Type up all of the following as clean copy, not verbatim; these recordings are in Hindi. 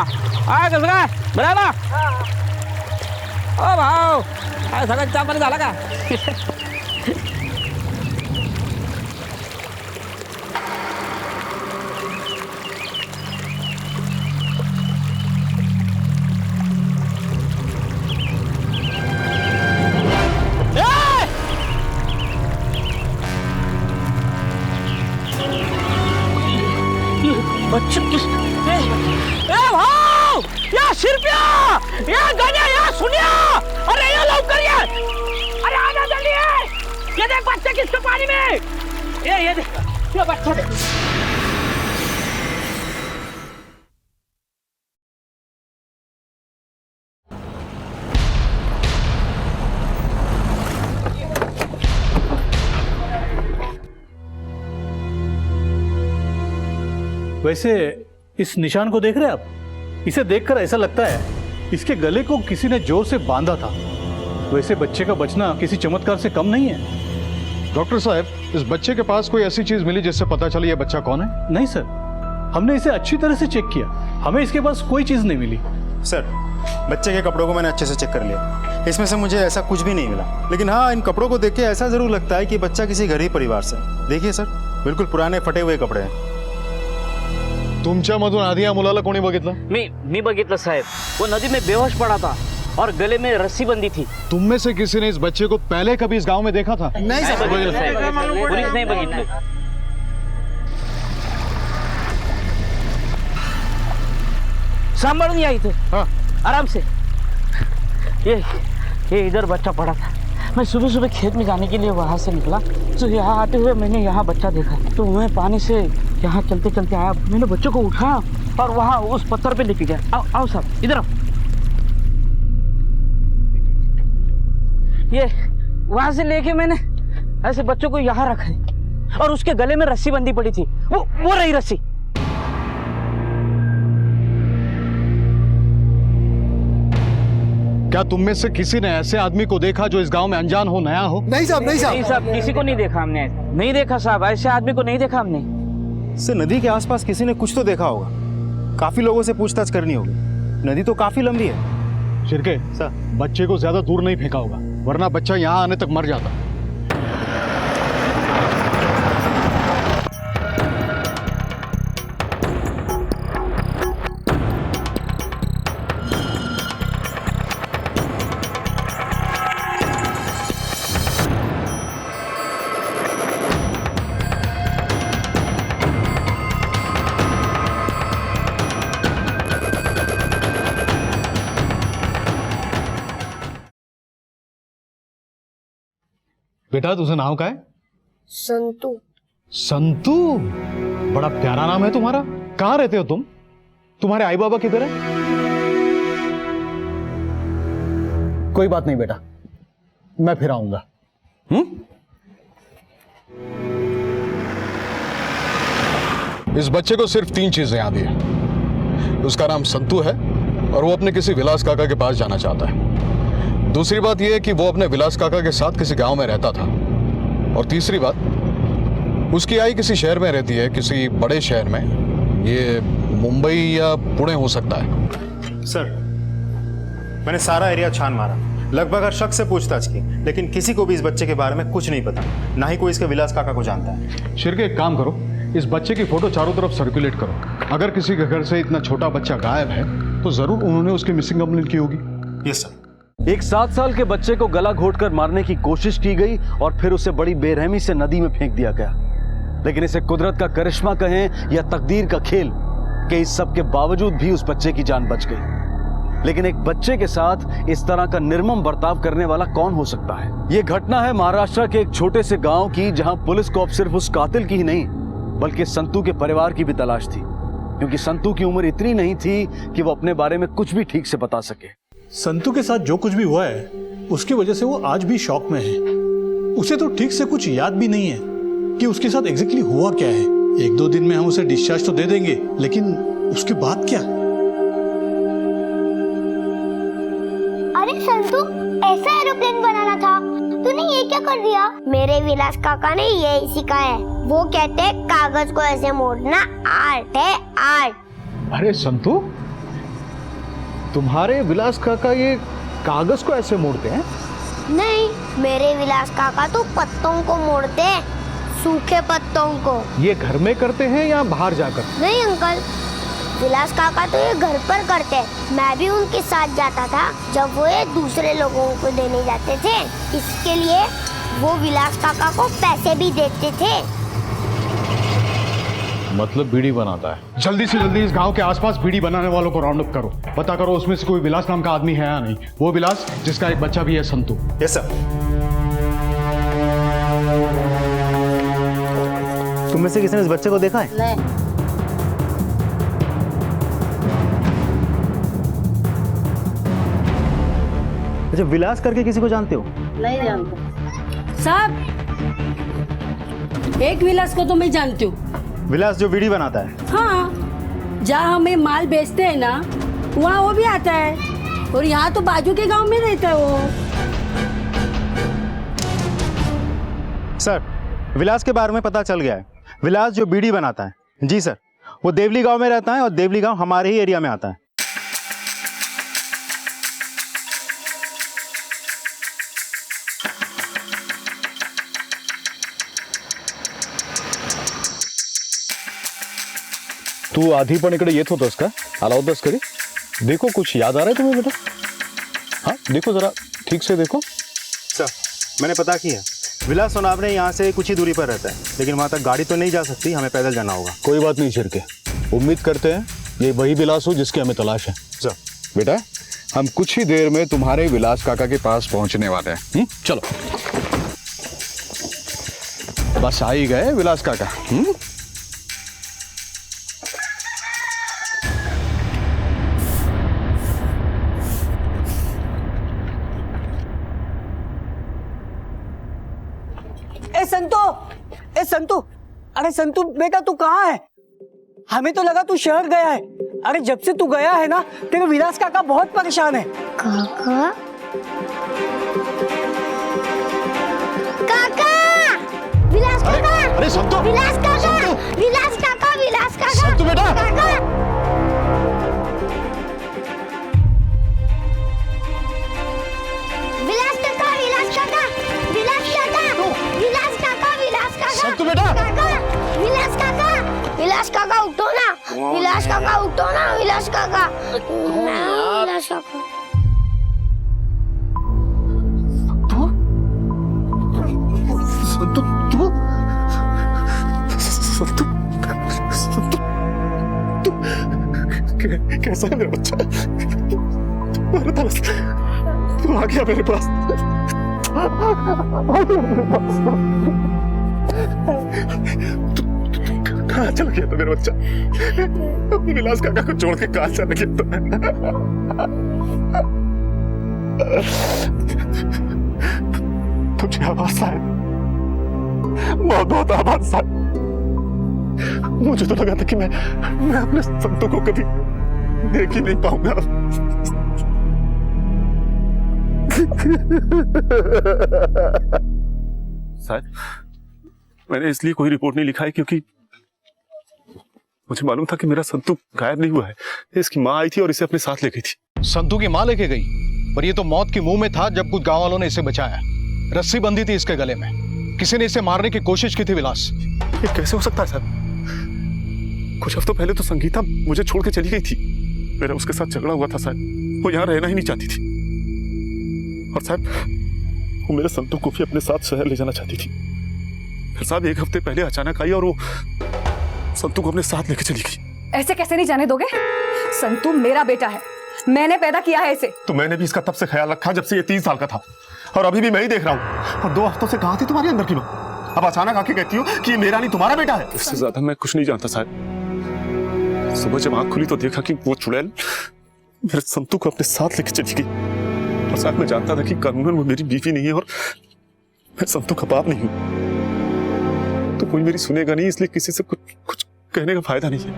कसं काय बरं आहे ना? ओ भाऊ काय सगळं चहा पाणी झाला का? बच्चे किस भाऊ या शिरप्या या गण्या या सुनिया अरे ये लवकर ये अरे आजा जल्दी ये देख बच्चे किसके पानी में ये देख ये बच्चा देख वैसे इस निशान को देख रहे हैं आप? इसे देखकर ऐसा लगता है इसके गले को किसी ने जोर से बांधा था। वैसे बच्चे का बचना किसी चमत्कार से कम नहीं है। डॉक्टर साहब, इस बच्चे के पास कोई ऐसी चीज मिली जिससे पता चली ये बच्चा कौन है? नहीं सर, हमने इसे अच्छी तरह से चेक किया, हमें इसके पास कोई चीज नहीं मिली। सर, बच्चे के कपड़ों को मैंने अच्छे से चेक कर लिया, इसमें से मुझे ऐसा कुछ भी नहीं मिला। लेकिन हाँ, इन कपड़ों को देख के ऐसा जरूर लगता है कि बच्चा किसी गरीब परिवार से। देखिए सर, बिल्कुल पुराने फटे हुए कपड़े हैं। तुमच्यामधून आधी या मुलाला कोणी बघितलं? मी बघितलं साहेब, वो नदी में बेहोश पड़ा था और गले में रस्सी बंधी थी। तुम में से किसी ने इस बच्चे को पहले कभी इस गांव में देखा था? नहीं सर, पुलिस नहीं बघितलं। सांभाळून या इथे। हाँ। आराम से। ये इधर बच्चा पड़ा था। मैं सुबह सुबह खेत में जाने के लिए वहाँ से निकला, तो यहाँ आते हुए मैंने यहाँ बच्चा देखा, तो मैं पानी से यहाँ चलते चलते आया, मैंने बच्चे को उठाया और वहाँ उस पत्थर पे लेके गया। आओ आओ साहब, इधर आओ। ये वहाँ से लेके मैंने ऐसे बच्चों को यहाँ रखा है और उसके गले में रस्सी बंधी पड़ी थी, वो रही रस्सी। क्या तुम में से किसी ने ऐसे आदमी को देखा जो इस गांव में अनजान हो, नया हो? नहीं साहब, नहीं साहब, नहीं साहब, किसी को नहीं देखा हमने। नहीं देखा साहब, ऐसे आदमी को नहीं देखा हमने। इससे नदी के आसपास किसी ने कुछ तो देखा होगा। काफी लोगों से पूछताछ करनी होगी, नदी तो काफी लंबी है। शिरके सर, बच्चे को ज्यादा दूर नहीं फेंका होगा, वरना बच्चा यहाँ आने तक मर जाता। बेटा, तुझे नाम क्या है? संतू। संतू? बड़ा प्यारा नाम है तुम्हारा। कहाँ रहते हो तुम? तुम्हारे आई बाबा किधर है? कोई बात नहीं बेटा, मैं फिर आऊंगा। इस बच्चे को सिर्फ 3 चीजें याद है। उसका नाम संतू है और वो अपने किसी विलास काका के पास जाना चाहता है। दूसरी बात यह है कि वो अपने विलास काका के साथ किसी गांव में रहता था। और तीसरी बात, उसकी आई किसी शहर में रहती है, किसी बड़े शहर में। ये मुंबई या पुणे हो सकता है। सर, मैंने सारा एरिया छान मारा, लगभग हर शख्स से पूछताछ की, लेकिन किसी को भी इस बच्चे के बारे में कुछ नहीं पता, ना ही कोई इसके विलास काका को जानता है। शिरके, एक काम करो, इस बच्चे की फोटो चारों तरफ सर्कुलेट करो। अगर किसी के घर से इतना छोटा बच्चा गायब है तो जरूर उन्होंने उसकी मिसिंग कंप्लेंट की होगी। Yes sir. एक 7 साल के बच्चे को गला घोटकर मारने की कोशिश की गई और फिर उसे बड़ी बेरहमी से नदी में फेंक दिया गया। लेकिन इसे कुदरत का करिश्मा कहें या तकदीर का खेल कि इस सब के बावजूद भी उस बच्चे की जान बच गई। लेकिन एक बच्चे के साथ इस तरह का निर्मम बर्ताव करने वाला कौन हो सकता है? यह घटना है महाराष्ट्र के एक छोटे से गांव की, जहां पुलिस को अब सिर्फ उस कातिल की ही नहीं बल्कि संतू के परिवार की भी तलाश थी, क्योंकि संतू की उम्र इतनी नहीं थी कि वो अपने बारे में कुछ भी ठीक से बता सके। संतू के साथ जो कुछ भी हुआ है उसकी वजह से वो आज भी शॉक में है। उसे तो ठीक से कुछ याद भी नहीं है कि उसके साथ एग्जैक्टली हुआ क्या है। 1-2 दिन में हम उसे डिस्चार्ज तो दे देंगे, लेकिन उसके बाद क्या? अरे संतू, ऐसा एरोप्लेन बनाना था, तूने ये क्या कर दिया? मेरे विलास काका ने यही सिखाया है। वो कहते हैं कागज को ऐसे मोड़ना आर्ट है, आर्ट। अरे संतू, तुम्हारे विलास काका ये कागज को ऐसे मोड़ते हैं? नहीं, मेरे विलास काका तो पत्तों को मोड़ते हैं, सूखे पत्तों को। ये घर में करते हैं या बाहर जाकर? नहीं अंकल, विलास काका तो ये घर पर करते हैं। मैं भी उनके साथ जाता था जब वो ये दूसरे लोगों को देने जाते थे। इसके लिए वो विलास काका को पैसे भी देते थे। मतलब बीड़ी बनाता है। जल्दी से जल्दी इस गांव के आसपास बीड़ी बनाने वालों को राउंड अप करो। पता करो उसमें से कोई विलास नाम का आदमी है या नहीं। वो विलास जिसका एक बच्चा भी है, संतू। Yes sir. तुम में से किसी ने इस बच्चे को देखा है? नहीं। अच्छा, विलास करके किसी को जानते हो? नहीं जानता साहब। एक विलास को तो मैं जानती हूँ। विलास जो बीड़ी बनाता है? हाँ, जहाँ हमें माल बेचते हैं ना, वहाँ वो भी आता है। और यहाँ तो बाजू के गांव में रहता है वो। सर, विलास के बारे में पता चल गया है। विलास जो बीड़ी बनाता है, जी सर, वो देवली गांव में रहता है और देवली गांव हमारे ही एरिया में आता है। तू आधी पण इकडे येत होतास का? आला होतास कधी? देखो कुछ याद आ रहा है तुम्हें बेटा? हाँ देखो जरा ठीक से देखो। सर, मैंने पता किया, विलास सोनावने यहाँ से कुछ ही दूरी पर रहता है, लेकिन वहाँ तक गाड़ी तो नहीं जा सकती, हमें पैदल जाना होगा। कोई बात नहीं छिरके, उम्मीद करते हैं ये वही विलास हो जिसकी हमें तलाश है। सर, बेटा हम कुछ ही देर में तुम्हारे विलास काका के पास पहुंचने वाले हैं। चलो बस आ ही गए विलास काका। ए संतू, अरे संतू बेटा तू कहाँ है? हमें तो लगा तू शहर गया है। अरे जब से तू गया है ना, तेरे विलास काका बहुत परेशान है। काका, काका, विलास काका, अरे संतू, विलास काका, विलास काका, विलास काका, संतू बेटा, काका, विलास काका, विलास काका, विलास काका, विलास काका, विलास काका, संतू बेटा, काका, विलास काका, विलास काका उठो ना, विलास काका उठो ना, विलास काका, विलास काका। संतू तू संतू संतू तू कैसा है मेरा बच्चा? तुम्हारे पास तू आ गया मेरे पास। कहाँ चला गया था मेरा बच्चा? अपने विलास काका को छोड़ के कहाँ चला गया था? तुझे आवाज आए, बहुत बहुत आवाज आए। मुझे तो लगा था कि मैं अपने संतों को कभी देख ही नहीं पाऊंगा। शायद मैंने इसलिए कोई रिपोर्ट नहीं लिखा है क्योंकि मुझे मालूम था कि मेरा संतू गायब नहीं हुआ है। इसकी माँ आई थी और इसे अपने साथ ले गई थी। संतू की माँ लेके गई, पर ये तो मौत के मुंह में था जब कुछ गांव वालों ने इसे बचाया। रस्सी बंधी थी इसके गले में, किसी ने इसे मारने की कोशिश की थी। विलास, ये कैसे हो सकता है साहब? कुछ हफ्तों पहले तो संगीता मुझे छोड़ के चली गई थी। मेरा उसके साथ झगड़ा हुआ था साहब, वो यहाँ रहना ही नहीं चाहती थी। और साहब वो मेरे संतू को भी अपने साथ शहर ले जाना चाहती थी। फिर साहब एक हफ्ते पहले अचानक आई और वो संतू को अपने साथ लेके चली गई। ऐसे कैसे नहीं जाने दोगे? संतू मेरा बेटा है, मैंने पैदा किया है इसे। तो मैंने भी इसका तब से ख्याल रखा जब से ये 3 साल का था, और अभी भी मैं ही देख रहा हूँ। और 2 हफ्तों से कहाँ थी तुम्हारी अंदर की माँ? अब अचानक आके कहती हो कि ये मेरा नहीं तुम्हारा बेटा है। इससे ज्यादा मैं कुछ नहीं जानता साहब। सुबह जब आंख खुली तो देखा कि वो चुड़ैल मेरे संतू को अपने साथ लेके चली गई। और साथ में जानता था कि कानूनन वो मेरी बीवी नहीं है और मैं संतू का बाप नहीं हूँ, तो कोई मेरी सुनेगा नहीं, इसलिए किसी से कुछ कहने का फायदा नहीं है।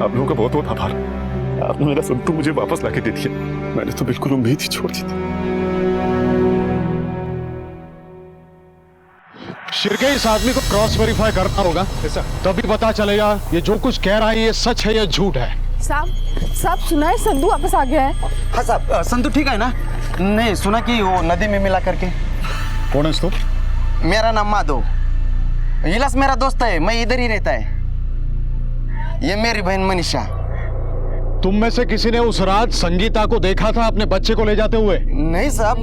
आप लोगों का बहुत बहुत आभार। आपने मेरा संतू मुझे वापस लाके दे दिया। मैंने तो बिल्कुल उम्मीद ही छोड़ दी थी। शिरके इस आदमी को क्रॉस वेरीफाई करना होगा, तभी पता चलेगा ये जो कुछ कह रहा है ये सच है या झूठ है। साहब सुना है संतू वापस आ गया है। हाँ साहब, संतू ठीक है ना? नहीं सुना कि वो नदी में मिला करके। कौन है तो? मेरा नाम माधव, इलास मेरा दोस्त है, मैं इधर ही रहता है। ये मेरी बहन मनीषा। तुम में से किसी ने उस रात संगीता को देखा था अपने बच्चे को ले जाते हुए? नहीं साहब,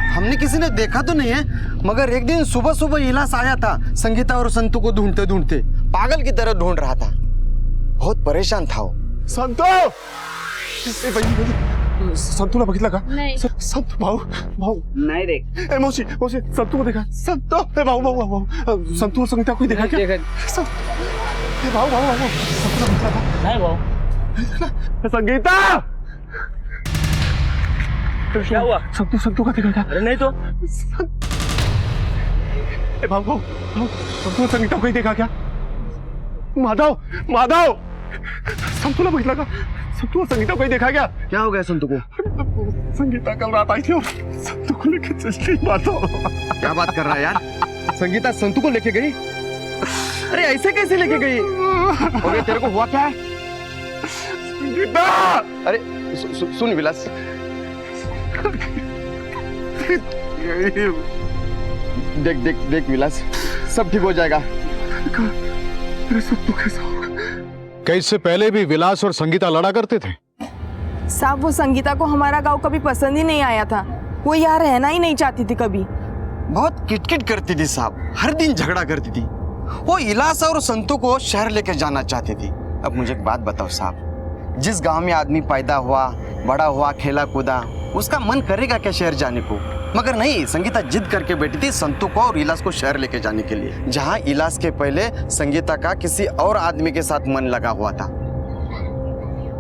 हमने किसी ने देखा तो नहीं है, मगर एक दिन सुबह सुबह इलास आया था संगीता और संतू को ढूंढते ढूंढते, पागल की तरह ढूंढ रहा था। बहुत परेशान था वो। संतू संतूला बघितला का? नहीं। संतू भाऊ भाऊ नहीं देख। ए मौसी मौसी संतू को देखा? संतू ए भाऊ भाऊ भाऊ संतू और संगीता को देखा क्या? ए भाऊ भाऊ भाऊ संतूला बघितला का? नहीं भाऊ। संगीता क्या हुआ? संतू का देखा क्या? अरे नहीं तो। ए भाऊ भाऊ भाऊ संतू और संगीता को ही देखा क्या? माधव माधव संतूला बघितला का? संतू और संगीता को ही देखा क्या? क्या हो गया संतू को? संगीता कल रात आई थी और संतू को लेके चली गई। माधव क्या बात कर रहा है यार? संगीता संतू को लेके गई? अरे ऐसे कैसे लेके गई? और ये तेरे को हुआ क्या है? संगीता! अरे सुन विलास, देख देख देख विलास, सब ठीक हो जाएगा। मेरे संतू कैसा होगा? क्या इससे पहले भी विलास और संगीता लड़ा करते थे? साहब वो संगीता को हमारा गांव कभी पसंद ही नहीं आया था, वो यहाँ रहना ही नहीं चाहती थी कभी। बहुत किटकिट करती थी साहब, हर दिन झगड़ा करती थी। वो इलास और संतू को शहर लेके जाना चाहती थी। अब मुझे एक बात बताओ साहब, जिस गांव में आदमी पैदा हुआ, बड़ा हुआ, खेला कूदा, उसका मन करेगा क्या शहर जाने को? मगर नहीं, संगीता जिद करके बैठी थी संतू को और इलास को शहर लेके जाने के लिए, जहां इलास के पहले संगीता का किसी और आदमी के साथ मन लगा हुआ था।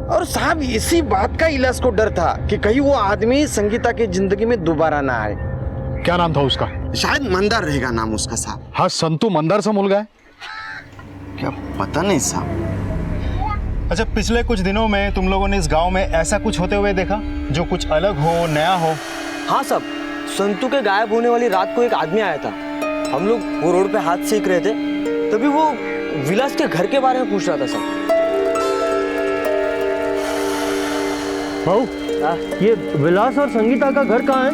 और साहब इसी बात का इलास को डर था कि कहीं वो आदमी संगीता की जिंदगी में दोबारा ना आए। क्या नाम था उसका? शायद मंदार रहेगा नाम उसका साहब। हाँ, संतू मंदार से मिल गए? क्या पता नहीं साहब। अच्छा, पिछले कुछ दिनों में तुम लोगों ने इस गांव में ऐसा कुछ होते हुए देखा जो कुछ अलग हो, नया हो? हाँ साहब, संतू के गायब होने वाली रात को एक आदमी आया था। हम लोग वो रोड पे हाथ सेक रहे थे, तभी वो विलास के घर के बारे में पूछ रहा था साहब। भाऊ, ये विलास और संगीता का घर कहाँ है?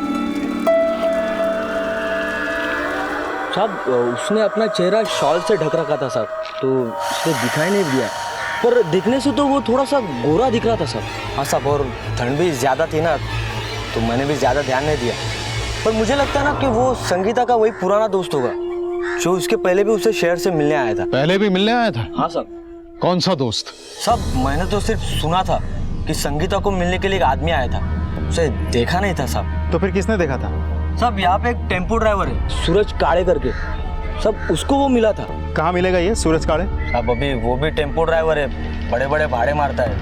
साहब उसने अपना चेहरा शॉल से ढक रखा था साहब, तो उसने दिखाई नहीं दिया, पर दिखने से तो वो थोड़ा सा गोरा दिख रहा था साहब। हाँ साहब, और ठंड भी ज़्यादा थी ना, तो मैंने भी ज़्यादा ध्यान नहीं दिया। पर मुझे लगता है ना कि वो संगीता का वही पुराना दोस्त होगा जो उसके पहले भी उसे शहर से मिलने आया था। पहले भी मिलने आया था? हाँ साहब। कौन सा दोस्त? साहब मैंने तो सिर्फ सुना था कि संगीता को मिलने के लिए एक आदमी आया था, उसे देखा नहीं था साहब। तो फिर किसने देखा था? साहब यहाँ पे एक टेम्पो ड्राइवर है सूरज काड़े करके, सब उसको वो मिला था। कहाँ मिलेगा ये सूरज काड़े? अब अभी वो भी टेम्पो ड्राइवर है, बड़े बड़े भाड़े मारता है,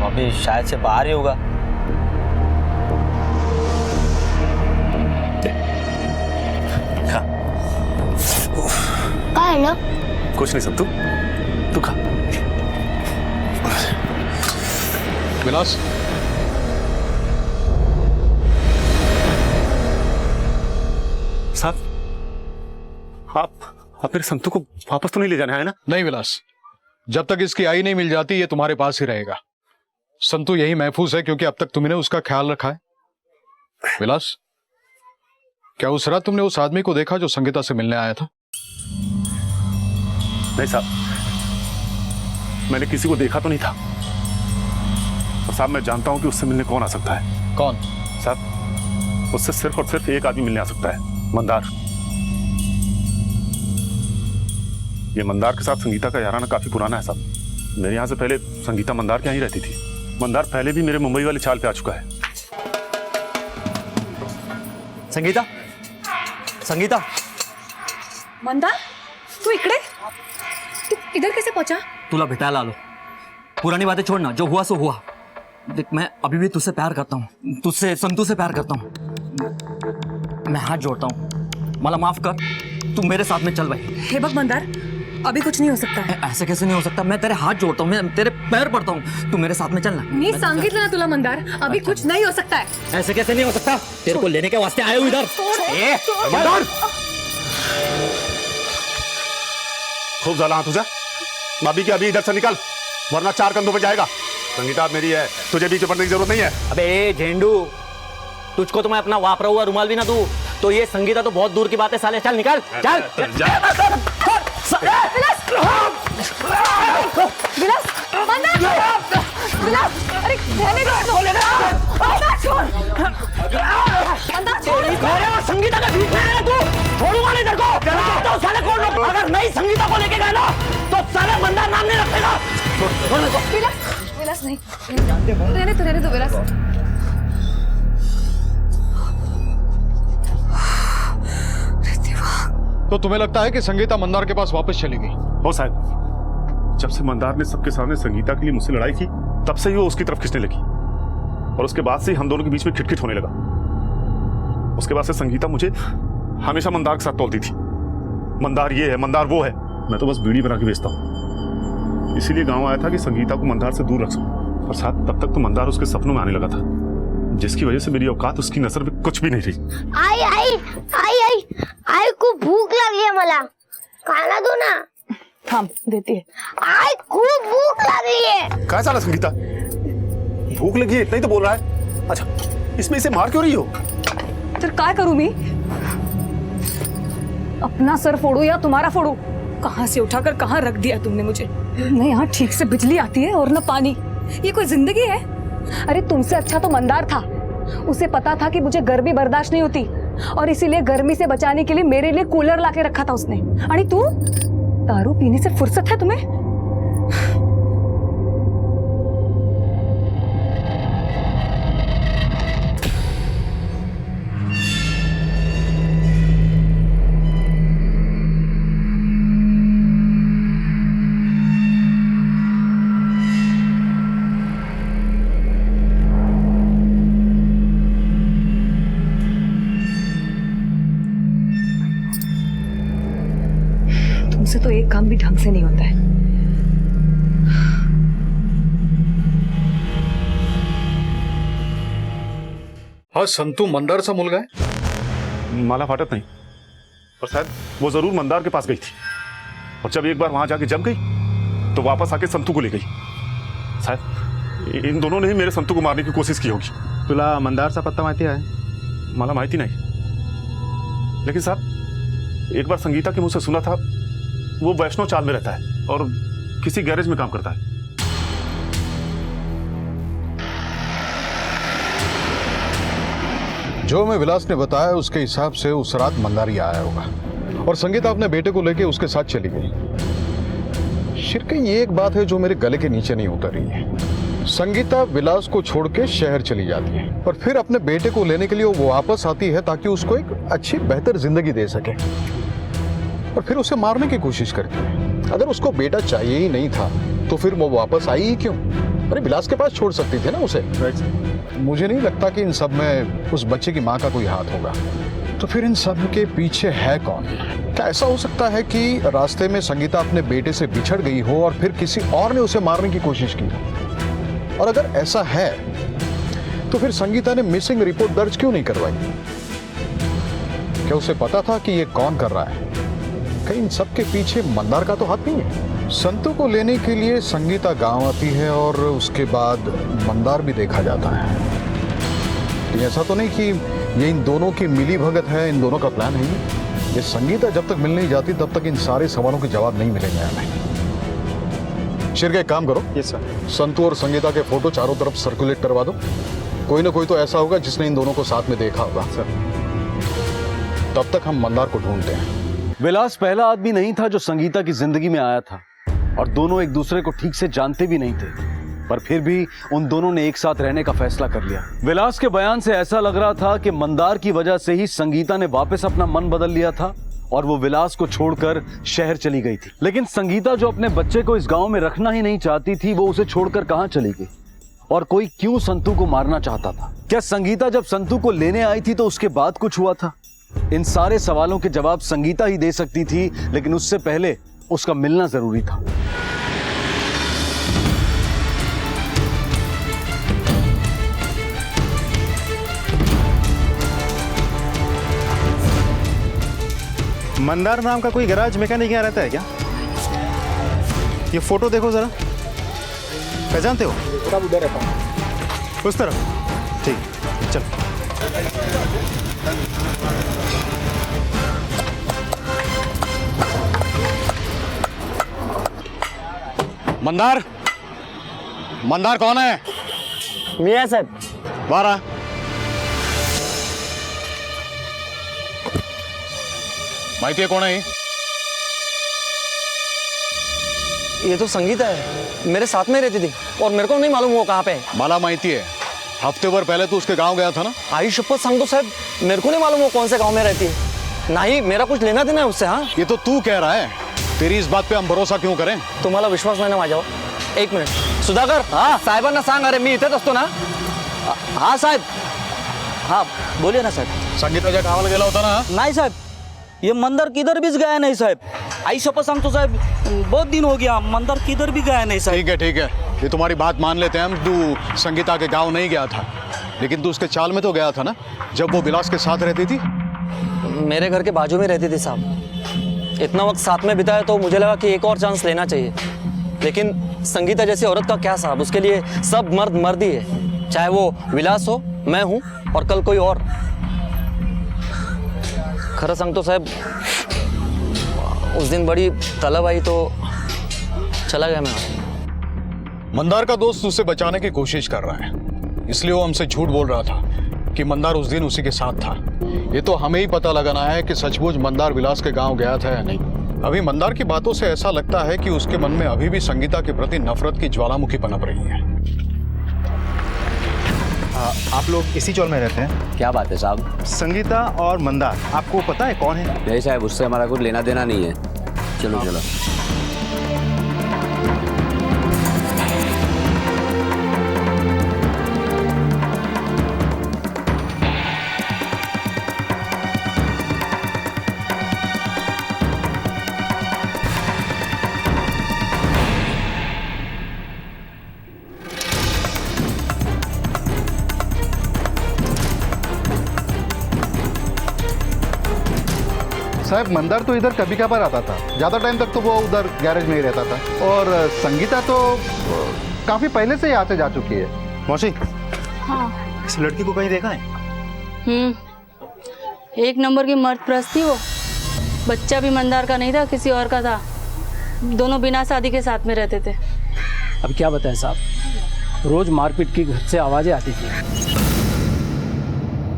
अभी शायद से बाहर ही होगा। क्या है ना? कुछ नहीं संतू, तू खा। विलास, साहब आप फिर संतू को वापस तो नहीं ले जाना है ना? नहीं विलास, जब तक इसकी आई नहीं मिल जाती ये तुम्हारे पास ही रहेगा। संतू यही महफूज है क्योंकि अब तक तुमने उसका ख्याल रखा है। विलास, क्या उस रात तुमने उस आदमी को देखा जो संगीता से मिलने आया था? नहीं साहब, मैंने किसी को देखा तो नहीं था। और साहब मैं जानता हूं कि उससे मिलने कौन आ सकता है। कौन? साहब उससे सिर्फ और सिर्फ एक आदमी मिलने आ सकता है, मंदार। ये मंदार के साथ संगीता का याराना काफी पुराना है साहब। मेरे यहाँ से पहले संगीता मंदार के यहाँ ही रहती थी। मंदार पहले भी मेरे मुंबई वाली चाल पे आ चुका है। संगीता, संगीता। मंदार, तू इकडे? तू इधर कैसे पहुंचा? तुला भेटायला आलो। पुरानी बातें छोड़ना, जो हुआ सो हुआ। देख, मैं अभी भी तुझसे प्यार करता हूँ, तुझसे, संतू से प्यार करता हूँ। मैं हाथ जोड़ता हूँ, मला माफ कर, तू मेरे साथ में चल भाई। हे बघ मंदार, अभी कुछ नहीं हो सकता है। ऐसे कैसे नहीं हो सकता? मैं तेरे हाथ जोड़ता हूँ, मैं तेरे पैर पड़ता हूँ, तू मेरे साथ में चलना। मी सांगितलं ना तुला मंदार, अभी कुछ नहीं हो सकता है। ऐसे कैसे नहीं हो सकता? तेरे को लेने के वास्ते आए हूँ इधर। मंदार, खूब ज़्यादा हाथ हो जा। भाभी की अभी इधर से निकल, वरना चार कंधों पे जाएगा। संगीता मेरी है, तुझे बीच में पड़ने की जरूरत नहीं है। अबे झेंडू, तुझको तो मैं अपना वापरा हुआ रुमाल भी ना दूं, तो ये संगीता तो बहुत दूर की बात है साले। चल निकल, चल। विलास, विलास, अरे रहने दो। संगीता के बीच में है तू, छोड़ूंगा नहीं तेरे को। तो साले को अगर नहीं संगीता को लेके गए ना तो साले मंदार नाम नहीं रखेगा। विलास नहीं, रहने दो विलास। तो तुम्हें लगता है कि संगीता मंदार के पास वापस चली गई? हो साहब, जब से मंदार ने सबके सामने संगीता के लिए मुझसे लड़ाई की, तब से ही वो उसकी तरफ खिंचने लगी, और उसके बाद से ही हम दोनों के बीच में खिटखिट होने लगा। उसके बाद से संगीता मुझे हमेशा मंदार के साथ तोलती थी। मंदार ये है, मंदार वो है। मैं तो बस बीड़ी बना के बेचता हूँ, इसीलिए गांव आया था कि संगीता को मंदार से दूर रख सकूं। और साथ तब तक तो मंदार उसके सपनों में आने लगा था, जिसकी वजह से मेरी औकात उसकी नजर में कुछ भी नहीं रही। आई को भूख लागली है, मला खाना दो ना। थांब, देती है। आई खूब भूख लागली है। क्या साला संगीता, भूख लगी है इतना ही तो बोल रहा है। अच्छा, इसमें इसे मार क्यों रही हो? तर काय करूं मी? अपना सर फोड़ू या तुम्हारा फोड़ू? कहां से उठाकर कहां रख दिया तुमने मुझे। न यहाँ ठीक से बिजली आती है और न पानी। ये कोई जिंदगी है? अरे तुमसे अच्छा तो मंदार था। उसे पता था कि मुझे गर्मी बर्दाश्त नहीं होती, और इसीलिए गर्मी से बचाने के लिए मेरे लिए कूलर लाके रखा था उसने। अरे तू, दारू पीने से फुर्सत है तुम्हें? तुमसे तो एक काम भी ढंग से नहीं होता है। हाँ, संतू मंदारचा मुलगा है? माला फाटत नहीं, और शायद वो जरूर मंदार के पास गई थी, और जब एक बार वहां जाके जम गई तो वापस आके संतू को ले गई। शायद इन दोनों ने ही मेरे संतू को मारने की कोशिश की होगी। तुला मंदारचा पत्ता माहिती आहे? मला माहिती नहीं, लेकिन साहब एक बार संगीता के मुंह से सुना था वो वैष्णव चाल में रहता है और किसी गैरेज में काम करता है। जो हमें विलास ने बताया उसके हिसाब से उस रात मंदारी आया होगा और संगीता अपने बेटे को लेकर उसके साथ चली गई। शिरके, ये एक बात है जो मेरे गले के नीचे नहीं उतर रही है। संगीता विलास को छोड़ के शहर चली जाती है और फिर अपने बेटे को लेने के लिए वो वापस आती है ताकि उसको एक अच्छी बेहतर जिंदगी दे सके, और फिर उसे मारने की कोशिश करती है। अगर उसको बेटा चाहिए ही नहीं था तो फिर वो वापस आई ही क्यों? अरे विलास के पास छोड़ सकती थे ना उसे। मुझे नहीं लगता कि इन सब में उस बच्चे की माँ का कोई हाथ होगा। तो फिर इन सब के पीछे है कौन? क्या ऐसा हो सकता है कि रास्ते में संगीता अपने बेटे से बिछड़ गई हो और फिर किसी और ने उसे मारने की कोशिश की? और अगर ऐसा है तो फिर संगीता ने मिसिंग रिपोर्ट दर्ज क्यों नहीं करवाई? क्या उसे पता था कि ये कौन कर रहा है? कहीं इन सब के पीछे मंदार का तो हाथ नहीं है? संतू को लेने के लिए संगीता गांव आती है और उसके बाद मंदार भी देखा जाता है। ऐसा तो नहीं कि ये इन दोनों की मिली भगत है, इन दोनों का प्लान है। ये संगीता जब तक मिल नहीं जाती तब तक इन सारे सवालों के जवाब नहीं मिलेंगे हमें। शिरके, एक काम करो, यस सर। संतू और संगीता के फोटो चारों तरफ सर्कुलेट करवा दो। कोई ना कोई तो ऐसा होगा जिसने इन दोनों को साथ में देखा होगा। सर, तब तक हम मंदार को ढूंढते हैं। विलास पहला आदमी नहीं था जो संगीता की जिंदगी में आया था, और दोनों एक दूसरे को ठीक से जानते भी नहीं थे, पर फिर भी उन दोनों ने एक साथ रहने का फैसला कर लिया। विलास के बयान से ऐसा लग रहा था कि मंदार की वजह से ही संगीता ने वापस अपना मन बदल लिया था और वो विलास को छोड़कर शहर चली गई थी। लेकिन संगीता जो अपने बच्चे को इस गांव में रखना ही नहीं चाहती थी, वो उसे छोड़कर कहां चली गई? और कोई क्यों संतू को मारना चाहता था? क्या संगीता जब संतू को लेने आई थी तो उसके बाद कुछ हुआ था? इन सारे सवालों के जवाब संगीता ही दे सकती थी, लेकिन उससे पहले उसका मिलना जरूरी था। मंदार नाम का कोई गैराज मैकेनिक यहाँ रहता है क्या? ये फोटो देखो जरा, पहचानते हो? सब उधर रहता हूँ। उस तरफ। ठीक, चल। मंदार, मंदार कौन है? मियाँ साहब। बाहर आ। माहिती है कौन है ये? ये तो संगीता है, मेरे साथ में रहती थी और मेरे को नहीं मालूम वो कहाँ पे है। मला माहिती है, हफ्ते भर पहले तो उसके गांव गया था ना। आई शपथ सांगतो साहब, मेरे को नहीं मालूम वो कौन से गांव में रहती है। नहीं, मेरा कुछ लेना देना है उससे। हाँ, ये तो तू कह रहा है, तेरी इस बात पे हम भरोसा क्यों करें? तुम्हाला विश्वास नाही ना माझ्यावर? एक मिनिट सुधाकर, हाँ साहेबांना सांग, अरे मी इथेच असतो ना। हाँ साहेब, हाँ बोलिए ना साहेब। संगीताच्या गावाला गेला होता ना? नहीं साहब, ये मंदिर किधर भी गया नहीं साहब। आई शपथ सांगतो साहब, बहुत दिन हो गया, मंदिर किधर भी गया नहीं साहब। ठीक है ठीक है, ये तुम्हारी बात मान लेते हैं हम। तू संगीता के गांव नहीं गया था, लेकिन तू उसके चाल में तो गया था ना, जब वो विलास के साथ रहती थी। मेरे घर के बाजू में रहती थी साहब। इतना वक्त साथ में बिताया तो मुझे लगा कि एक और चांस लेना चाहिए। लेकिन संगीता जैसी औरत का क्या साहब, उसके लिए सब मर्द मर्द ही है, चाहे वो विलास हो, मैं हूँ और कल कोई और। खरं सांगतो साहब, उस दिन बड़ी तलब आई तो चला गया मैं। मंदार का दोस्त उसे बचाने की कोशिश कर रहा है, इसलिए वो हमसे झूठ बोल रहा था कि मंदार उस दिन उसी के साथ था। ये तो हमें ही पता लगाना है कि सचमुच मंदार विलास के गांव गया था या नहीं। अभी मंदार की बातों से ऐसा लगता है कि उसके मन में अभी भी संगीता के प्रति नफरत की ज्वालामुखी पनप रही है। आप लोग इसी चौल में रहते हैं? क्या बात है साहब? संगीता और मंदार, आपको पता है कौन है? नहीं साहब, उससे हमारा कुछ लेना देना नहीं है। चलो चलो। साहब, मंदार तो इधर कभी कभार आता था, ज़्यादा टाइम तक तो वो उधर गैरेज में ही रहता था। और संगीता तो काफ़ी पहले से यहाँ से जा चुकी है। मौसी, हाँ। इस लड़की को कहीं देखा है? एक नंबर की मर्द प्रस्त थी वो। बच्चा भी मंदार का नहीं था, किसी और का था। दोनों बिना शादी के साथ में रहते थे। अब क्या बताएं साहब, रोज मारपीट की घर से आवाजें आती थी।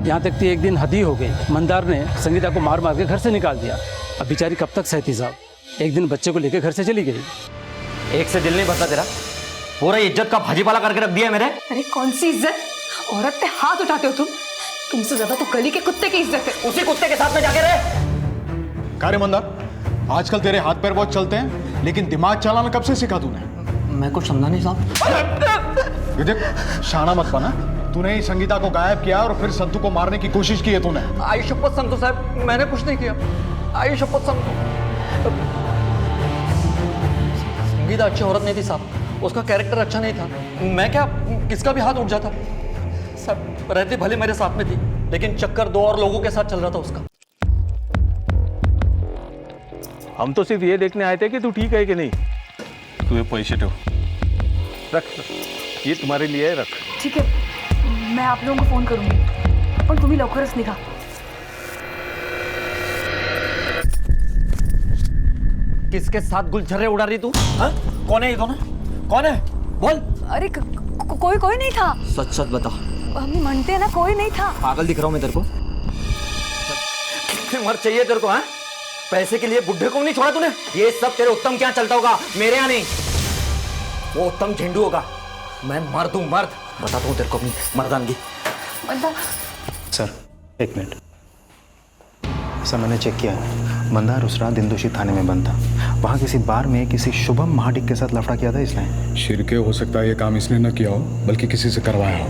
यहाँ तक कि एक दिन हद ही हो गई, मंदार ने संगीता को मार मार के घर से निकाल दिया। अब बेचारी कब तक सहती साहब। एक दिन बच्चे को लेकर घर से चली गई। एक से दिल नहीं भरता तेरा, पूरा इज्जत का भाजीपाला करके रख दिया मेरे। अरे कौन सी इज्जत? औरत पे हाथ उठाते हो तुम? तुमसे ज्यादा तो गली के कुत्ते की इज्जत है। उसी कुत्ते के साथ में जाके रहे। क्या रे मंदार, आजकल तेरे हाथ पैर बहुत चलते हैं, लेकिन दिमाग चलाना कब से सीखा तूने? मैं कुछ समझा नहीं साहब। ये देख, शाना मत बना। तूने ही संगीता को गायब किया और फिर संतू को मारने की कोशिश की है तूने। आई शपथ संतु साहब, मैंने कुछ नहीं किया। आई शपथ संतु। संगीता अच्छी औरत नहीं थी साहब, उसका कैरेक्टर अच्छा नहीं था। मैं क्या, किसका भी हाथ उठ जाता सब। रहती भले मेरे साथ में थी, लेकिन चक्कर दो और लोगों के साथ चल रहा था उसका। हम तो सिर्फ ये देखने आए थे कि तू ठीक है कि नहीं। तू ये पैसे ठेव, रख, ये तुम्हारे लिए है, रख। ठीक है, मैं आप लोगों को फोन करूंगी, पण तुम्ही लवकरच निघा। किसके साथ गुलछर्रे उड़ा रही तू? हाँ? कौन है ये दोनों? कौन है? बोल। अरे कोई नहीं था। सच सच बता। हम मानते हैं ना, कोई नहीं था। पागल दिख रहा हूं मैं तेरे को? कितनी मर चाहिए तेरे को? हाँ, पैसे के लिए बुढ़े को नहीं छोड़ा तूने? ये सब तेरे उत्तम क्या चलता होगा, मेरे यहाँ नहीं। वो उत्तम झेंडू होगा, मैं मर्द हूँ, मर्द। बताता हूँ तेरे को अपनी मर्दानगी। सर एक मिनट। सर मैंने चेक किया है, मंदार उस रात दिनदोशी थाने में बंद था। वहाँ किसी बार में किसी शुभम महाडिक के साथ लफड़ा किया था इसने। शिरके हो सकता है ये काम इसने न किया हो, बल्कि किसी से करवाया हो।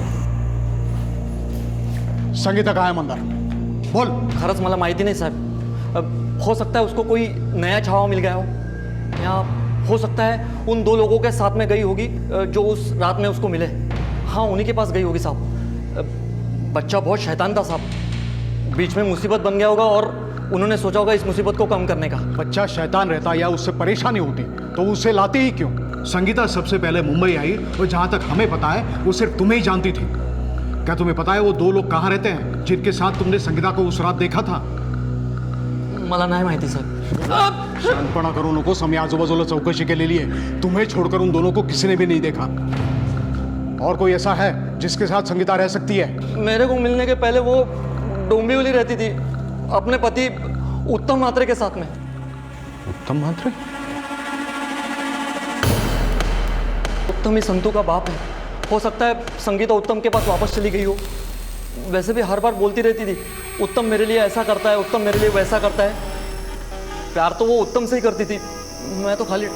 संगीता कहाँ है मंदार? बोल। खरंच मला माहिती नहीं साहब। अब हो सकता है उसको कोई नया छावा मिल गया हो, या हो सकता है उन दो लोगों के साथ में गई होगी जो उस रात में उसको मिले। हाँ, उन्हीं के पास गई होगी साहब। बच्चा बहुत शैतान था साहब, बीच में मुसीबत बन गया होगा और उन्होंने सोचा होगा इस मुसीबत को कम करने का। बच्चा शैतान रहता या उससे परेशानी होती तो उसे लाते ही क्यों? संगीता सबसे पहले मुंबई आई और जहां तक हमें पता है वो सिर्फ तुम्हें ही जानती थी। क्या तुम्हें पता है वो दो लोग कहाँ रहते हैं जिनके साथ तुमने संगीता को उस रात देखा था? मला नाही माहिती सर। शांतपणा करू नकोस, आम्ही आजूबाजूला चौकशी केलेली आहे। तुम्हें छोड़कर उन दोनों को किसी ने भी नहीं देखा। और कोई ऐसा है जिसके साथ संगीता रह सकती है? मेरे को मिलने के पहले वो डोंबिवली रहती थी अपने पति उत्तम मात्रे के साथ में। उत्तम मात्रे? उत्तम ही संतू का बाप है। हो सकता है संगीता उत्तम के पास वापस चली गई हो। वैसे भी हर बार बोलती रहती थी उत्तम मेरे लिए ऐसा करता है, उत्तम मेरे लिए वैसा करता है। प्यार तो वो उत्तम से ही करती थी, मैं तो खाली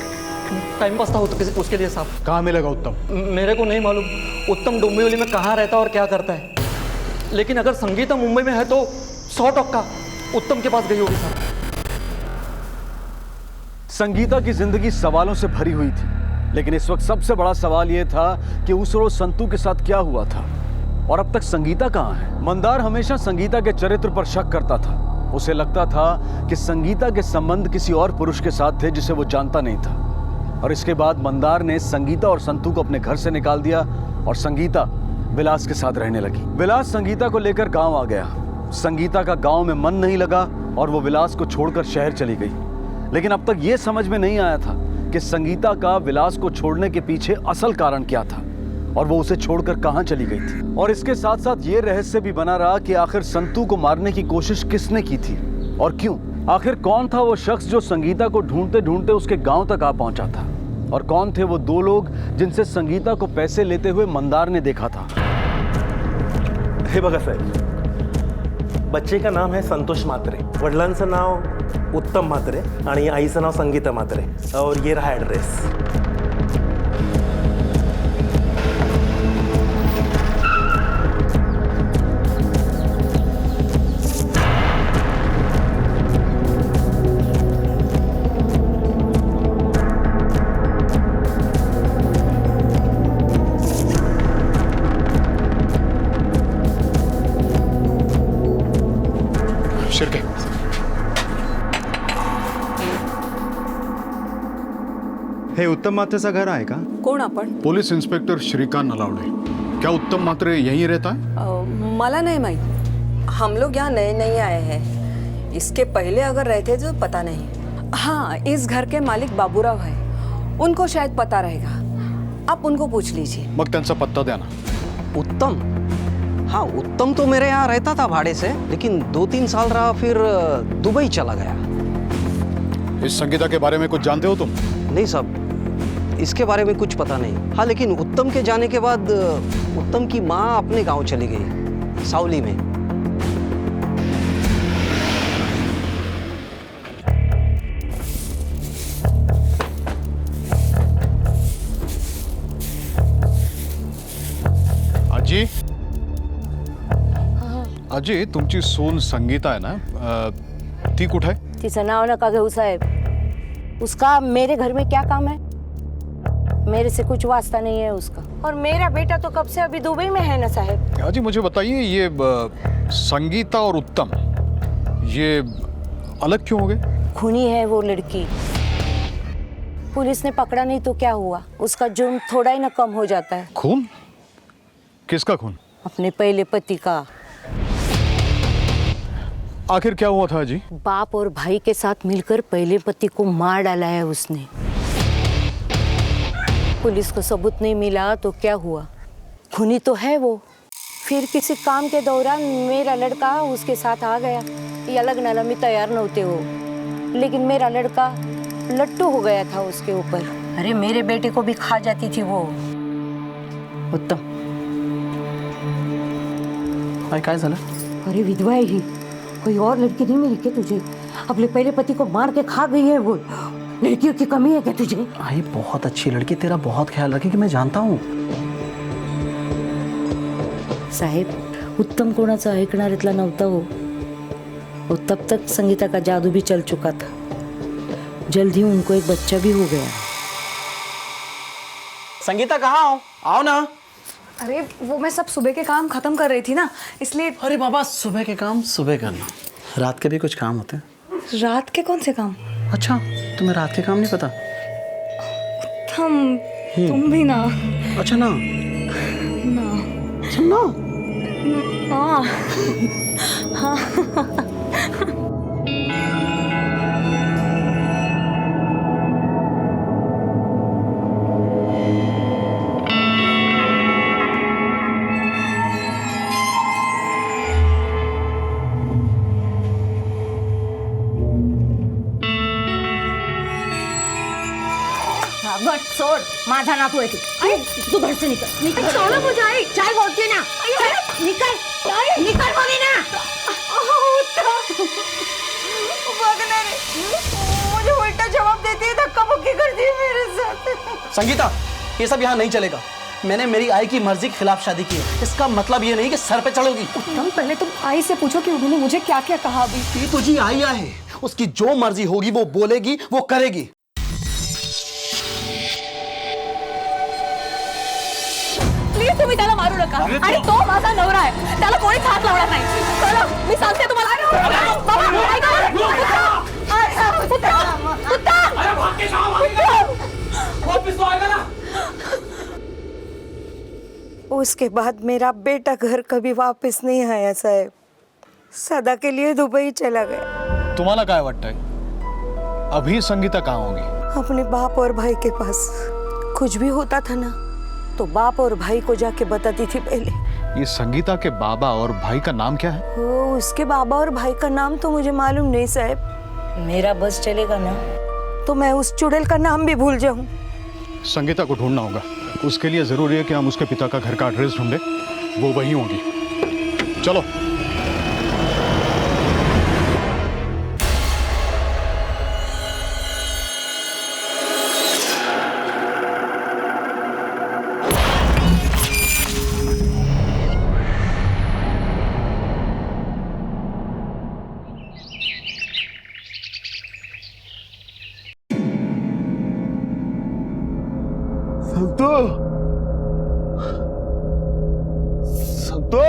टाइम पास था उसके लिए साहब। कहाँ मिलेगा उत्तम? मेरे को नहीं मालूम उत्तम डोंबिवली में कहाँ रहता है और क्या करता है, लेकिन अगर संगीता मुंबई में है तो 100% उत्तम के पास गई होगी साहब। संगीता की जिंदगी सवालों से भरी हुई थी, लेकिन इस वक्त सबसे बड़ा सवाल यह था कि उस रोज संतू के साथ क्या हुआ था और अब तक संगीता कहाँ है। मंदार हमेशा संगीता के चरित्र पर शक करता था। उसे लगता था कि संगीता के संबंध किसी और पुरुष के साथ थे जिसे वो जानता नहीं था। और इसके बाद मंदार ने संगीता और संतू को अपने घर से निकाल दिया और संगीता विलास के साथ रहने लगी। विलास संगीता को लेकर गांव आ गया। संगीता का गांव में मन नहीं लगा और वो विलास को छोड़कर शहर चली गई। लेकिन अब तक ये समझ में नहीं आया था कि संगीता का विलास को छोड़ने के पीछे असल कारण क्या था और वो उसे छोड़कर कहां चली गई थी। और इसके साथ साथ ये रहस्य भी बना रहा कि आखिर संतू को मारने की कोशिश किसने की थी और क्यों। आखिर कौन था वो शख्स जो संगीता को ढूंढते ढूंढते उसके गांव तक आ पहुंचा था और कौन थे वो दो लोग जिनसे संगीता को पैसे लेते हुए मंदार ने देखा था। हे बघा साहेब, बच्चे का नाम है संतोष मात्रे, वडिलांचं नाव उत्तम मात्रे आणि आईचं नाव संगीता मात्रे, और ये रहा एड्रेस। शिर्के, हे उत्तम मात्रेचं घर आहे का? कोण आपण? Police inspector Shrikant Nalawade. क्या उत्तम मात्रे यहीं रहता है? मला नहीं मालूम, हम लोग यहाँ नए नए आए हैं। इसके पहले अगर रहते तो पता नहीं। हाँ, इस घर के मालिक बाबूराव है, उनको शायद पता रहेगा, आप उनको पूछ लीजिए। मग त्यांचा पत्ता द्या ना। उत्तम? हाँ, उत्तम तो मेरे यहाँ रहता था भाड़े से, लेकिन 2-3 साल रहा फिर दुबई चला गया। इस संगीता के बारे में कुछ जानते हो तुम? नहीं साहब, इसके बारे में कुछ पता नहीं। हाँ, लेकिन उत्तम के जाने के बाद उत्तम की माँ अपने गांव चली गई, सावली में। आजी, आजी, तुमची सून संगीता है ना, ती कुठे आहे? तिचं नाव नका घेऊ साहेब, उसका मेरे घर में क्या काम है? मेरे से कुछ वास्ता नहीं है उसका। और मेरा बेटा तो कब से अभी दुबई में है ना साहेब। आजी मुझे बताइए, ये संगीता और उत्तम ये अलग क्यों हो गए? खूनी है वो लड़की, पुलिस ने पकड़ा नहीं तो क्या हुआ, उसका जुर्म थोड़ा ही ना कम हो जाता है। खून? किसका खून? अपने पहले पति का। आखिर क्या हुआ था जी? बाप और भाई के साथ मिलकर पहले पति को मार डाला है उसने। पुलिस को सबूत नहीं मिला तो क्या हुआ, खूनी तो है वो। फिर किसी काम के दौरान मेरा लड़का उसके साथ आ गया, या लग्नाला मी तैयार नव्हते हो, लेकिन मेरा लड़का लट्टू हो गया था उसके ऊपर। अरे मेरे बेटे को भी खा जाती थी वो। उत्तम, काय झालं? अरे विधवा है ही, कोई और लड़की नहीं मिली क्या तुझे? अपने पहले पति को मार के खा गई है वो। लड़कियों की कमी है क्या तुझे? आई बहुत अच्छी लड़की, तेरा बहुत ख्याल रखेगी, मैं जानता हूँ। साहेब, उत्तम कोणाचा ऐकणाऱ्यातला नव्हता हो। और तब तक संगीता का जादू भी चल चुका था। जल्द ही उनको एक बच्चा भी हो गया। संगीता कहाँ हो? आओ ना। अरे वो मैं सब सुबह के काम खत्म कर रही थी ना, इसलिए। अरे बाबा, सुबह के काम सुबह करना, रात के भी कुछ काम होते हैं। रात के कौन से काम? अच्छा, तुम्हें रात के काम नहीं पता? हम तुम भी ना। अच्छा ना ना सुनो हाँ हाँ बट सोड माझा नातू आहे तू घर से निकल निकल सोना मुझे आई चाय बोलती है ना निकल निकल बोली ना मुझे उल्टा जवाब देती है, धक्का मुक्की करती है मेरे साथ। संगीता, ये सब यहाँ नहीं चलेगा। मैंने मेरी आई की मर्जी के खिलाफ शादी की है, इसका मतलब ये नहीं कि सर पे चढ़ोगी। उत्तम, पहले तुम आई से पूछो कि उन्होंने मुझे क्या क्या कहा अभी। ये तुझी आया है, उसकी जो मर्जी होगी वो बोलेगी, वो करेगी। प्लीज तुम्ही त्याला मारू नका आणि तो माझा नवरा आहे, त्याला कोणीच हात लावणार नाही। चला मी सांगते तुम्हाला। उसके बाद मेरा बेटा घर कभी वापस नहीं आया साहब, सदा के लिए दुबई चला गया। तुम्हाला काय वाटतंय अभी संगीता कहाँ होगी? अपने बाप और भाई के पास। कुछ भी होता था ना तो बाप और भाई को जाके बताती थी पहले। ये संगीता के बाबा और भाई का नाम क्या है? ओ, उसके बाबा और भाई का नाम तो मुझे मालूम नहीं साहब। मेरा बस चलेगा ना तो मैं उस चुड़ैल का नाम भी भूल जाऊं। संगीता को ढूंढना होगा, उसके लिए जरूरी है कि हम उसके पिता का घर का एड्रेस ढूंढे, वो वहीं होगी। चलो। संतो, संतो,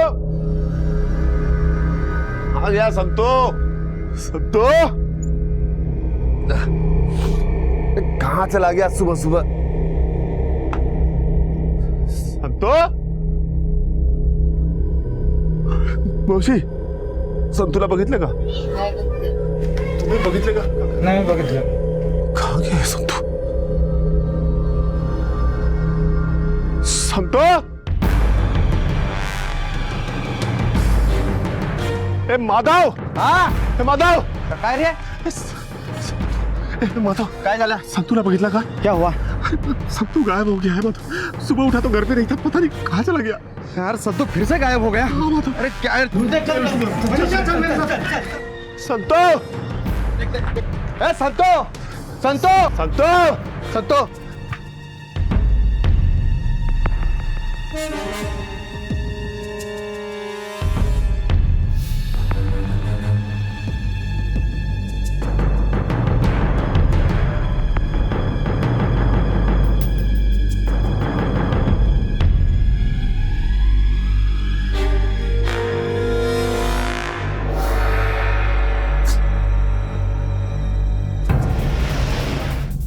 आ गया संतो, संतो, कहाँ चला गया सुबह सुबह? संतो, मावशी, संतूला बघितलं का? तुम्ही बघितलं का? नाही बघितलं। कहाँ गया संतू? संतो, ए माधव, हाँ माधव, काय रे? माधव काय झालं? संतूला बघितला का? क्या हुआ? संतू गायब हो गया है माधव। सुबह उठा तो घर पे नहीं था, पता नहीं कहाँ चला गया। यार संतू फिर से गायब हो गया? हाँ माधव। अरे क्या यार, चल मेरे साथ। संतो, ए संतो, संतो, संतो, संतो।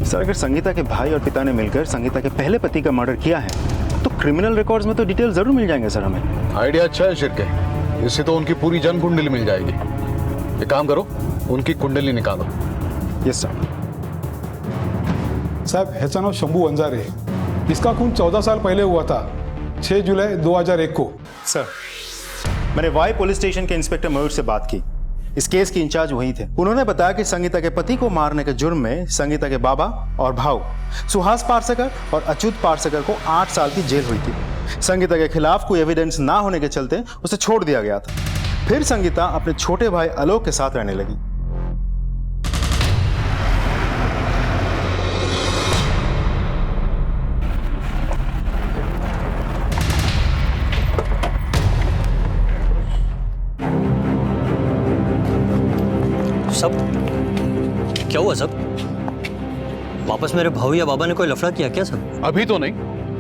सर, अगर संगीता के भाई और पिता ने मिलकर संगीता के पहले पति का मर्डर किया है तो क्रिमिनल रिकॉर्ड्स में तो डिटेल जरूर मिल जाएंगे सर हमें। आइडिया अच्छा है शिरके, इससे तो उनकी पूरी जन्म कुंडली मिल जाएगी। एक काम करो, उनकी कुंडली निकालो। Yes sir. साहब, ह्याचं नाव शंभू वंजारे, इसका खून 14 साल पहले हुआ था, 6 जुलाई 2001 को। सर, मैंने वाई पुलिस स्टेशन के इंस्पेक्टर मयूर से बात की, इस केस की इंचार्ज वही थे। उन्होंने बताया कि संगीता के पति को मारने के जुर्म में संगीता के बाबा और भाऊ सुहास पारसेकर और अच्युत पारसेकर को 8 साल की जेल हुई थी। संगीता के खिलाफ कोई एविडेंस ना होने के चलते उसे छोड़ दिया गया था। फिर संगीता अपने छोटे भाई आलोक के साथ रहने लगी। सब क्या हुआ सब? वापस मेरे भाऊ या बाबा ने कोई लफड़ा किया क्या सब? अभी तो नहीं,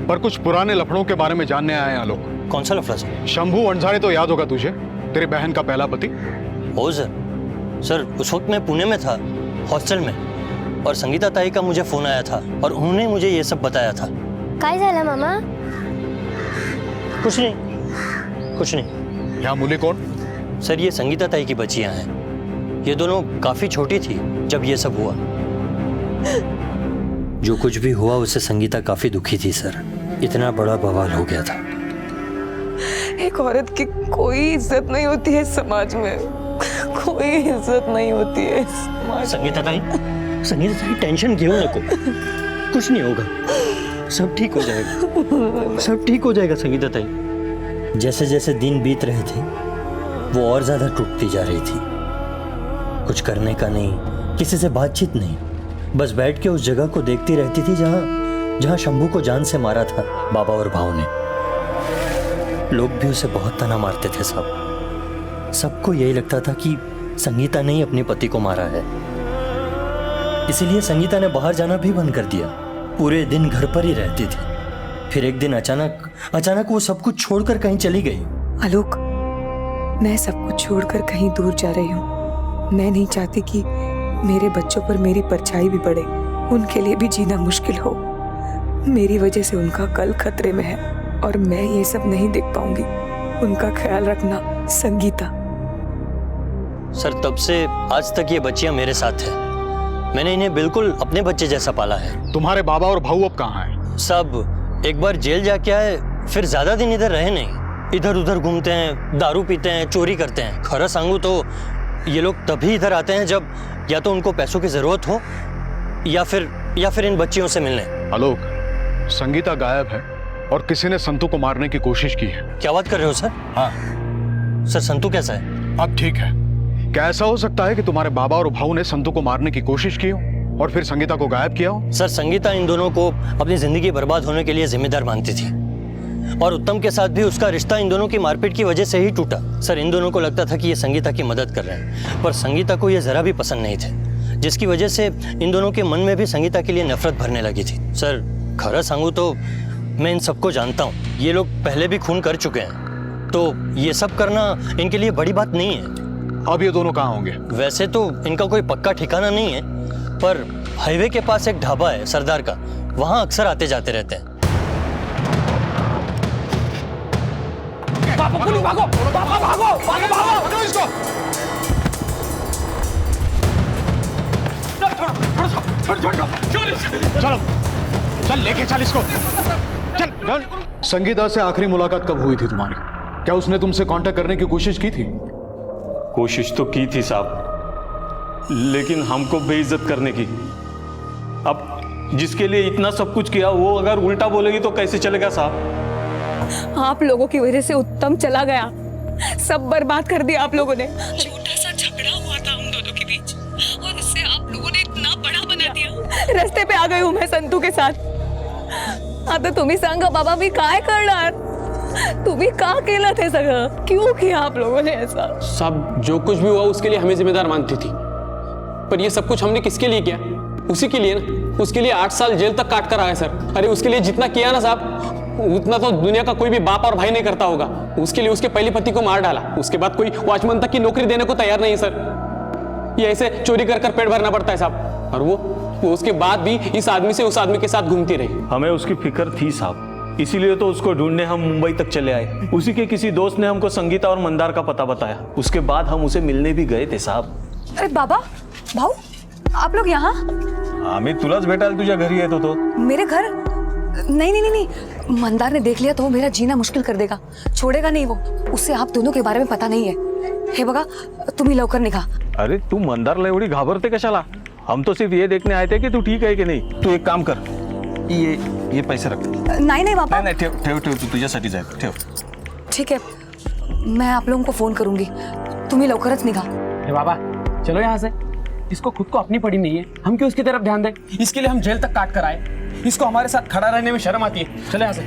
पर कुछ पुराने लफड़ों के बारे में जानने आए हैं आलोक। कौन सा लफड़ा सर? शंभू वंजारे तो याद होगा तुझे, तेरे बहन का पहला पति। हो सर, उस वक्त मैं पुणे में था, हॉस्टल में। और संगीता ताई का मुझे फोन आया था और उन्होंने मुझे ये सब बताया था। काय झालं मामा? कुछ नहीं। यहाँ मुली कौन? सर ये संगीता ताई की बच्चियां हैं। ये दोनों काफी छोटी थी जब ये सब हुआ। जो कुछ भी हुआ उससे संगीता काफी दुखी थी सर। इतना बड़ा बवाल हो गया था। एक औरत की कोई इज्जत नहीं होती है समाज में, कोई इज्जत नहीं होती है समाज। संगीता ताई टेंशन क्यों नको, कुछ नहीं होगा, सब ठीक हो जाएगा, सब ठीक हो जाएगा संगीता ताई। जैसे जैसे दिन बीत रहे थे वो और ज्यादा टूटती जा रही थी। कुछ करने का नहीं, किसी से बातचीत नहीं, बस बैठ के उस जगह को देखती रहती थी जहां शंभू को जान से मारा था बाबा और भाव ने। लोग भी उसे बहुत ताना मारते थे साहब। सबको यही लगता था कि संगीता ने ही अपने पति को मारा है। इसीलिए संगीता ने बाहर जाना भी बंद कर दिया, पूरे दिन घर पर ही रहती थी। फिर एक दिन अचानक वो सब कुछ छोड़कर कहीं चली गई। आलोक, मैं सब कुछ छोड़कर कहीं दूर जा रही हूँ। मैं नहीं चाहती कि मेरे बच्चों पर मेरी परछाई भी पड़े, उनके लिए भी जीना मुश्किल हो। मेरी वजह से उनका कल खतरे में है और मैं ये सब नहीं देख पाऊंगी। उनका ख्याल रखना संगीता। सर तब से आज तक ये बच्चियां मेरे साथ हैं। मैंने इन्हें बिल्कुल अपने बच्चे जैसा पाला है। तुम्हारे बाबा और भाऊ अब कहाँ हैं? सब एक बार जेल जाके आए, फिर ज्यादा दिन इधर रहे नहीं। इधर उधर घूमते हैं, दारू पीते हैं, चोरी करते हैं। खरा सांगू तो ये लोग तभी इधर आते हैं जब या तो उनको पैसों की जरूरत हो या फिर इन बच्चियों से मिलने। आलोक, संगीता गायब है और किसी ने संतू को मारने की कोशिश की है। क्या बात कर रहे हो सर? हाँ सर, संतू कैसा है? अब ठीक है। क्या ऐसा हो सकता है कि तुम्हारे बाबा और भाऊ ने संतू को मारने की कोशिश की हो और फिर संगीता को गायब किया हो? सर संगीता इन दोनों को अपनी जिंदगी बर्बाद होने के लिए जिम्मेदार मानती थी और उत्तम के साथ भी उसका रिश्ता इन दोनों की मारपीट की वजह से ही टूटा। सर इन दोनों को लगता था कि ये संगीता की मदद कर रहे हैं, पर संगीता को ये जरा भी पसंद नहीं थे, जिसकी वजह से इन दोनों के मन में भी संगीता के लिए नफरत भरने लगी थी। सर खरा सांगू तो मैं इन सबको जानता हूँ, ये लोग पहले भी खून कर चुके हैं, तो ये सब करना इनके लिए बड़ी बात नहीं है। अब ये दोनों कहाँ होंगे? वैसे तो इनका कोई पक्का ठिकाना नहीं है, पर हाईवे के पास एक ढाबा है सरदार का, वहां अक्सर आते जाते रहते हैं। भागो इसको। चलो चल, लेके चल इसको, चल। संगीता से आखिरी मुलाकात कब हुई थी तुम्हारी? क्या उसने तुमसे कांटेक्ट करने की कोशिश की थी? कोशिश तो की थी साहब, लेकिन हमको बेइज्जत करने की। अब जिसके लिए इतना सब कुछ किया वो अगर उल्टा बोलेगी तो कैसे चलेगा साहब? आप लोगों की वजह से उत्तम चला गया, सब बर्बाद कर दिया आप लोगों ने। छोटा सा झगड़ा हुआ था हम दोनों के बीच और उससे आप लोगों ने इतना बड़ा बना दिया। रास्ते पे आ गई हूँ मैं संतू के साथ। आता तुम्ही सांगा बाबा, मी काय करणार? तुम्ही का केलं ते सगळं? क्यों किया आप लोगों ने ऐसा? सब जो कुछ भी हुआ उसके लिए हमें जिम्मेदार मानती थी, पर ये सब कुछ हमने किसके लिए किया? उसी के लिए ना। उसके लिए 8 साल जेल तक काट कर आया सर। अरे उसके लिए जितना किया ना साहब, उतना तो दुनिया का कोई भी बाप और भाई नहीं करता होगा। उसके लिए उसके पहले पति को मार डाला, उसके बाद कोई वॉचमैन तक की नौकरी देने को तैयार नहीं सर। ये ऐसे चोरी कर पेट भरना पड़ता है साहब। और वो उसके बाद भी इस आदमी से उस आदमी के साथ घूमती रही। हमें उसकी फिक्र थी साहब, इसीलिए तो उसको ढूंढने हम मुंबई तक चले आए। उसी के किसी दोस्त ने हमको संगीता और मंदार का पता बताया, उसके बाद हम उसे मिलने भी गए थे साहब। अरे बाबा, भाऊ, आप लोग यहाँ? आम्ही तुलाच भेटायला तुझ्या घरी येत होतो। मेरे घर? नहीं, मंदार ने देख लिया तो वो मेरा जीना मुश्किल कर देगा, छोड़ेगा नहीं वो। उससे आप दोनों के बारे में पता नहीं है। हे बघा, तुम्ही लवकर निघा। अरे तू मंदारला एवढी घाबरते कशाला? हम तो सिर्फ ये देखने आए थे कि तू ठीक है कि नहीं। तू एक काम कर, ये पैसे रख। नहीं बाबा, नहीं ठेव तू तुझ्यासाठीच आहे, ठेव। ठीक है, मैं आप लोगों को फोन करूंगी, तुम्ही लवकरच निघा। बाबा चलो यहाँ से, इसको खुद को अपनी पड़ी नहीं है, हम क्यों उसकी तरफ ध्यान दें? इसके लिए हम जेल तक काट कर आए, इसको हमारे साथ खड़ा रहने में शर्म आती है। चले यहाँ से।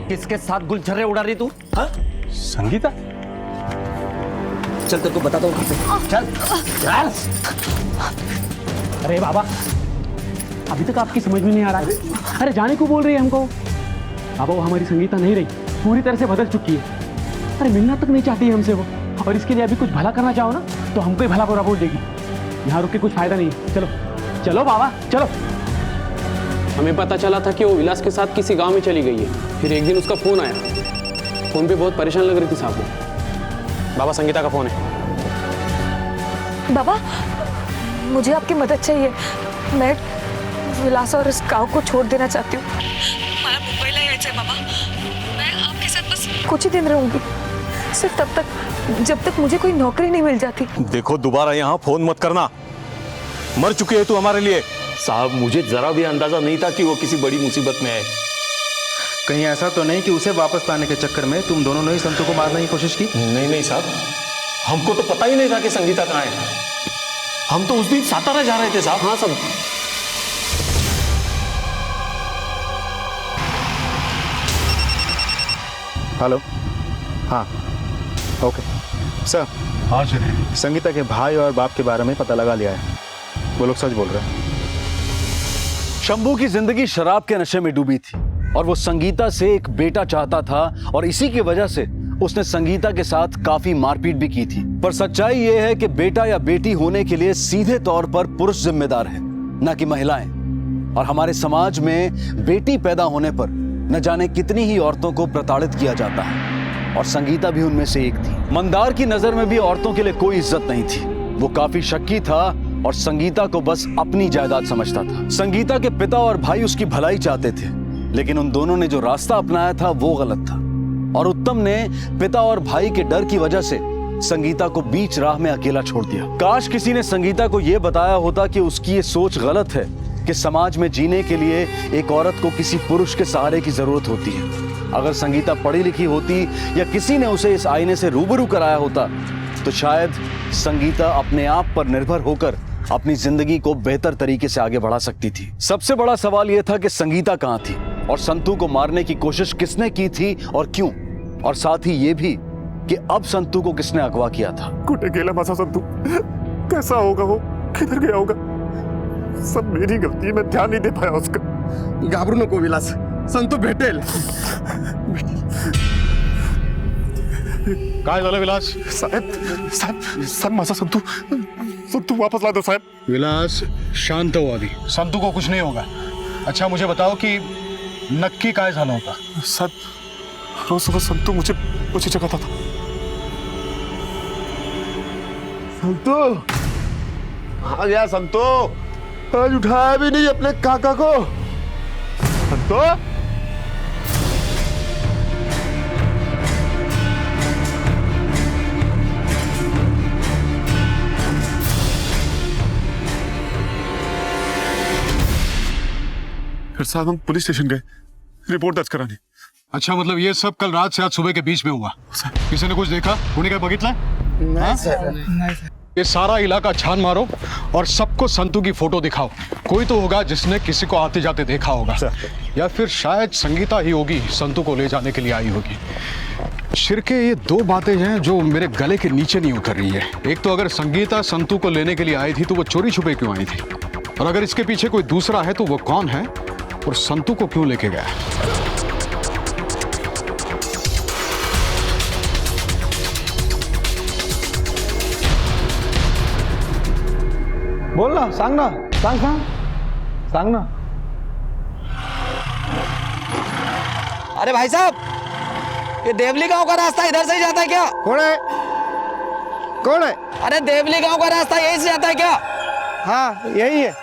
किसके साथ गुलछर्रे उड़ा रही तू? हाँ? संगीता? चल तेरे को बताता हूँ। चल चल। अरे बाबा, अभी तक आपकी समझ में नहीं आ रहा है। अरे जाने को बोल रही है हमको। बाबा वो हमारी संगीता नहीं रही, पूरी तरह से बदल चुकी है। अरे मिलना तक नहीं चाहती है हमसे वो, और इसके लिए अभी कुछ भला करना चाहो ना तो हमको ही भला बुरा बोल देगी। यहाँ रुक के कुछ फायदा नहीं। चलो चलो मामा चलो। हमें पता चला था कि वो विलास के साथ किसी गांव में चली गई है। फिर एक दिन उसका फोन आया। फोन पे बहुत परेशान लग रही थी साहब वो। बाबा संगीता का फोन है। बाबा मुझे आपकी मदद चाहिए। मैं विलास और इस गांव को छोड़ देना चाहती हूँ। मला मुंबईला यायचंय बाबा। मैं आपके साथ बस कुछ ही दिन रहूंगी, सिर्फ तब तक जब तक मुझे कोई नौकरी नहीं मिल जाती। देखो दोबारा यहाँ फोन मत करना, मर चुकी है तू हमारे लिए। साहब मुझे जरा भी अंदाजा नहीं था कि वो किसी बड़ी मुसीबत में है। कहीं ऐसा तो नहीं कि उसे वापस लाने के चक्कर में तुम दोनों ने ही संतू को मारने की कोशिश की? नहीं नहीं साहब, हमको तो पता ही नहीं था कि संगीता कहाँ है। हम तो उस दिन सातारा जा रहे थे साहब। हाँ सब। हेलो, हाँ ओके सर। हाँ सर। संगीता के भाई और बाप के बारे में पता लगा लिया है, वो लोग सच बोल रहे हैं। शंभू की जिंदगी शराब के नशे में डूबी थी और वो संगीता से एक बेटा चाहता था और इसी की वजह से उसने संगीता के साथ काफी मारपीट भी की थी। पर सच्चाई ये है कि बेटा या बेटी होने के लिए सीधे तौर पर पुरुष जिम्मेदार है, न कि महिलाएं। और हमारे समाज में बेटी पैदा होने पर न जाने कितनी ही औरतों को प्रताड़ित किया जाता है और संगीता भी उनमें से एक थी। मंदार की नजर में भी औरतों के लिए कोई इज्जत नहीं थी। वो काफी शक्की था और संगीता को बस अपनी जायदाद समझता था। संगीता के पिता और भाई उसकी भलाई चाहते थे, लेकिन उन दोनों ने जो रास्ता अपनाया था वो गलत था और उत्तम ने पिता और भाई के डर की वजह से संगीता को बीच राह में अकेला छोड़ दिया। काश किसी ने संगीता को यह बताया होता कि उसकी ये सोच गलत है कि समाज में जीने के लिए एक औरत को किसी पुरुष के सहारे की जरूरत होती है। अगर संगीता पढ़ी लिखी होती या किसी ने उसे इस आईने से रूबरू कराया होता तो शायद संगीता अपने आप पर निर्भर होकर अपनी जिंदगी को बेहतर तरीके से आगे बढ़ा सकती थी। सबसे बड़ा सवाल यह था कि संगीता कहां थी और संतू को मारने की कोशिश किसने की थी और क्यों, और साथ ही यह भी कि अब संतू को किसने अगवा किया था। कुटे गेला मसा संतू, कैसा होगा वो, किधर गया होगा? सब मेरी गलती है, मैं ध्यान नहीं दे पाया उसका। घाबरू नको विलास, संतू भेटेल। काय झालं विलास? साहेब साहेब साहेब माझा संतू वापस ला दो साहेब। विलास शांत हो अभी, संतू को कुछ नहीं होगा। अच्छा मुझे बताओ कि नक्की काय झालं होतं? साहेब रोज सुबह संतू मुझे जगाता था। संतू आ गया। संतू आज उठाया भी नहीं अपने काका को। संतू फिर साहब हम पुलिस स्टेशन गए रिपोर्ट दर्ज कराने। अच्छा मतलब ये सब कल रात से आज सुबह के बीच में हुआ? किसी ने कुछ देखा? कोणी काय बघितलं? नहीं सर। ये सारा इलाका छान मारो और सबको संतू की फोटो दिखाओ। कोई तो होगा जिसने किसी को आते जाते देखा होगा, या फिर शायद संगीता ही होगी संतू को ले जाने के लिए आई होगी। शिरके ये दो बातें हैं जो मेरे गले के नीचे नहीं उतर रही है। एक तो अगर संगीता संतू को लेने के लिए आई थी तो वो चोरी छुपे क्यों आई थी, और अगर इसके पीछे कोई दूसरा है तो वो कौन है और संतू को क्यों लेके गया? बोल ना, सांग ना, सांग ना। अरे भाई साहब, ये देवली गांव का रास्ता इधर से ही जाता है क्या? कौन है? कौन है? अरे देवली गांव का रास्ता यहीं से जाता है क्या? हाँ यही है